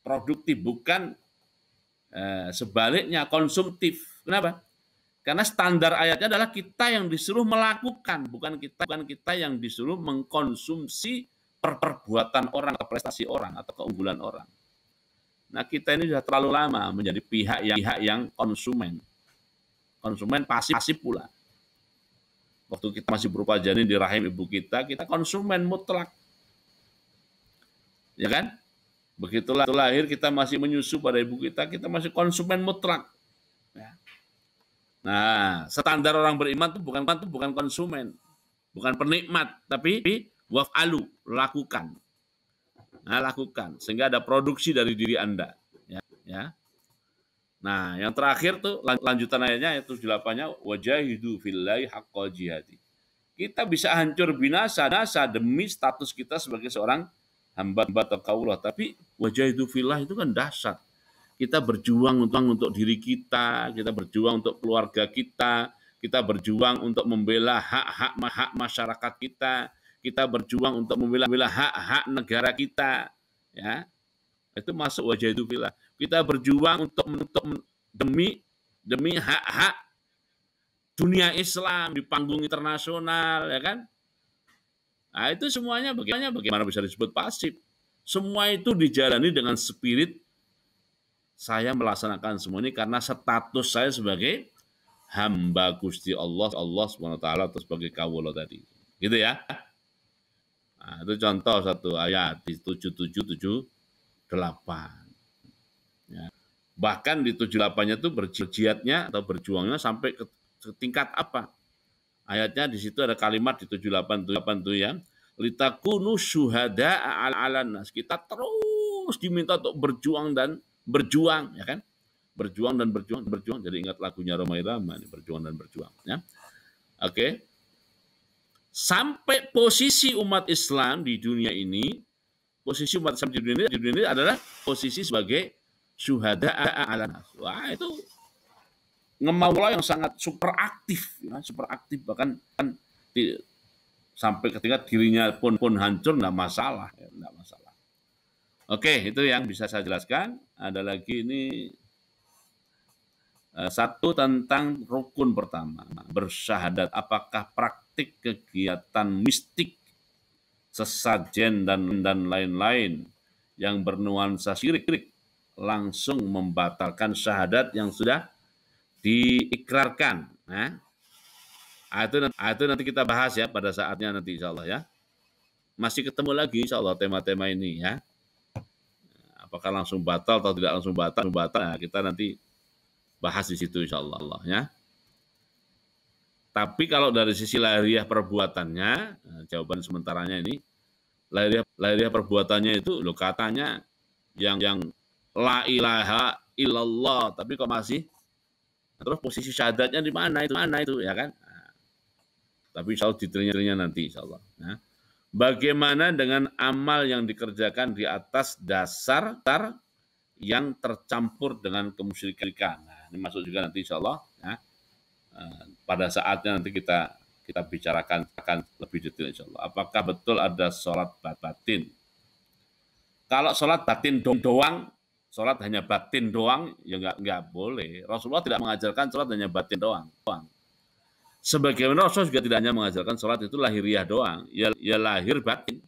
Produktif, bukan sebaliknya konsumtif. Kenapa? Karena standar ayatnya adalah kita yang disuruh melakukan, bukan kita yang disuruh mengkonsumsi perbuatan orang, atau prestasi orang, atau keunggulan orang. Nah, kita ini sudah terlalu lama menjadi pihak yang konsumen pasif pula. Waktu kita masih berupa janin di rahim ibu kita konsumen mutlak, ya kan? Begitu lahir kita masih menyusu pada ibu kita masih konsumen mutlak. Ya. Nah, standar orang beriman itu bukan konsumen, bukan penikmat, tapi waf'alu, lakukan. Nah, lakukan sehingga ada produksi dari diri Anda, ya. Nah, yang terakhir tuh lanjutan ayatnya ayat 78-nya wajahidu fillahi haqqa jihadi. Kita bisa hancur binasa demi status kita sebagai seorang hamba atau kawulah, tapi wajahidu fillah itu kan dahsyat. Kita berjuang untuk diri kita berjuang untuk keluarga kita berjuang untuk membela hak masyarakat kita berjuang untuk membela hak negara kita, ya. Itu masuk wajah itu fillah. Kita berjuang untuk demi hak dunia Islam di panggung internasional, ya kan? Nah, itu semuanya bagaimana bisa disebut pasif? Semua itu dijalani dengan spirit saya melaksanakan semua ini karena status saya sebagai hamba Gusti Allah SWT atau sebagai kawula tadi. Gitu ya. Nah, itu contoh satu ayat di 7778. Ya. Bahkan di 78-nya itu berjihadnya atau berjuangnya sampai ke tingkat apa? Ayatnya di situ ada kalimat di 78 itu, ya. Litakunu syuhada'a 'alan nas. Kita terus diminta untuk berjuang, ya kan? Berjuang. Jadi ingat lagunya Rhoma Irama, berjuang, ya. Oke. Sampai posisi umat Islam di dunia ini, adalah posisi sebagai syuhada ala nas. Wah, itu ngemaula yang sangat super aktif, ya, bahkan sampai ketika dirinya pun hancur nggak masalah. Oke, itu yang bisa saya jelaskan. Ada lagi ini satu tentang rukun pertama, bersyahadat. Apakah praktik kegiatan mistik, sesajen dan lain-lain yang bernuansa syirik langsung membatalkan syahadat yang sudah diikrarkan? Nah, itu nanti kita bahas ya pada saatnya nanti insya Allah, ya. masih ketemu lagi insya Allah tema-tema ini ya. Apakah langsung batal atau tidak langsung batal, nah, kita nanti bahas di situ insya Allah ya. Tapi kalau dari sisi lahiriah perbuatannya, nah, jawaban sementaranya ini, lahiriah perbuatannya itu loh katanya yang la ilaha illallah, tapi kok masih terus posisi syahadatnya di mana itu ya kan? Nah, tapi insya Allah detailnya nanti insya Allah. Nah, bagaimana dengan amal yang dikerjakan di atas dasar yang tercampur dengan kemusyrikan? Nah, ini masuk juga nanti insya Allah. Ya. Pada saatnya nanti kita bicarakan akan lebih detail insya Allah. Apakah betul ada sholat batin? Kalau sholat batin doang, sholat hanya batin doang, ya nggak boleh. Rasulullah tidak mengajarkan sholat hanya batin doang. Sebagaimana Rasul juga tidak hanya mengajarkan sholat itu lahiriah doang, ya lahir batin.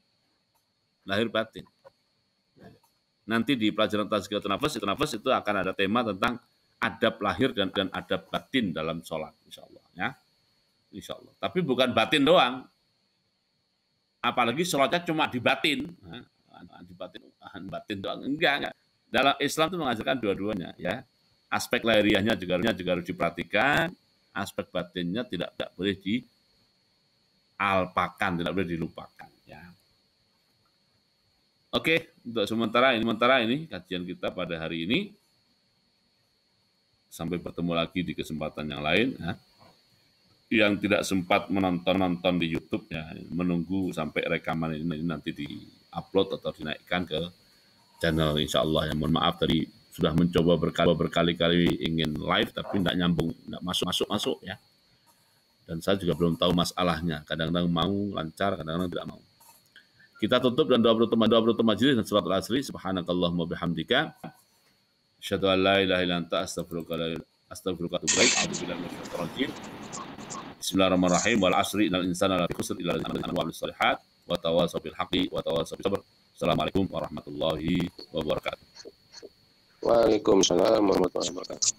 Nanti di pelajaran Tazkiyatun Nafas itu akan ada tema tentang adab lahir dan adab batin dalam sholat, insya Allah ya. Insya Allah. Tapi bukan batin doang. Apalagi sholatnya cuma di batin. Di batin doang. Enggak. Dalam Islam itu mengajarkan dua-duanya ya. Aspek lahiriahnya juga harus diperhatikan. Aspek batinnya tidak boleh dialpakan, tidak boleh dilupakan ya. Oke, untuk sementara ini kajian kita pada hari ini. Sampai bertemu lagi di kesempatan yang lain ya. Yang tidak sempat menonton di YouTube ya, menunggu sampai rekaman ini nanti di-upload atau dinaikkan ke channel insya Allah. Yang mohon maaf tadi sudah mencoba berkali-kali ingin live tapi tidak nyambung, tidak masuk ya. Dan saya juga belum tahu masalahnya. Kadang-kadang mau lancar, kadang-kadang tidak mau. Kita tutup dan doa penutup majelis dan surat al-asri. Subhanakallahumma bihamdika. Asyhadu an la ilaha illa anta astaghfiruka wa atubu ilaik. A'udzubillahi minasyaitonir rajim. Bismillahirrahmanirrahim. Wal asri innal insana lafi khusr illa alladziina aamanu wa 'amilus shalihat wa tawassaw bil haqqi wa tawassaw bis sabr. Assalamualaikum warahmatullahi wabarakatuh. Waalaikumsalam warahmatullahi wabarakatuh.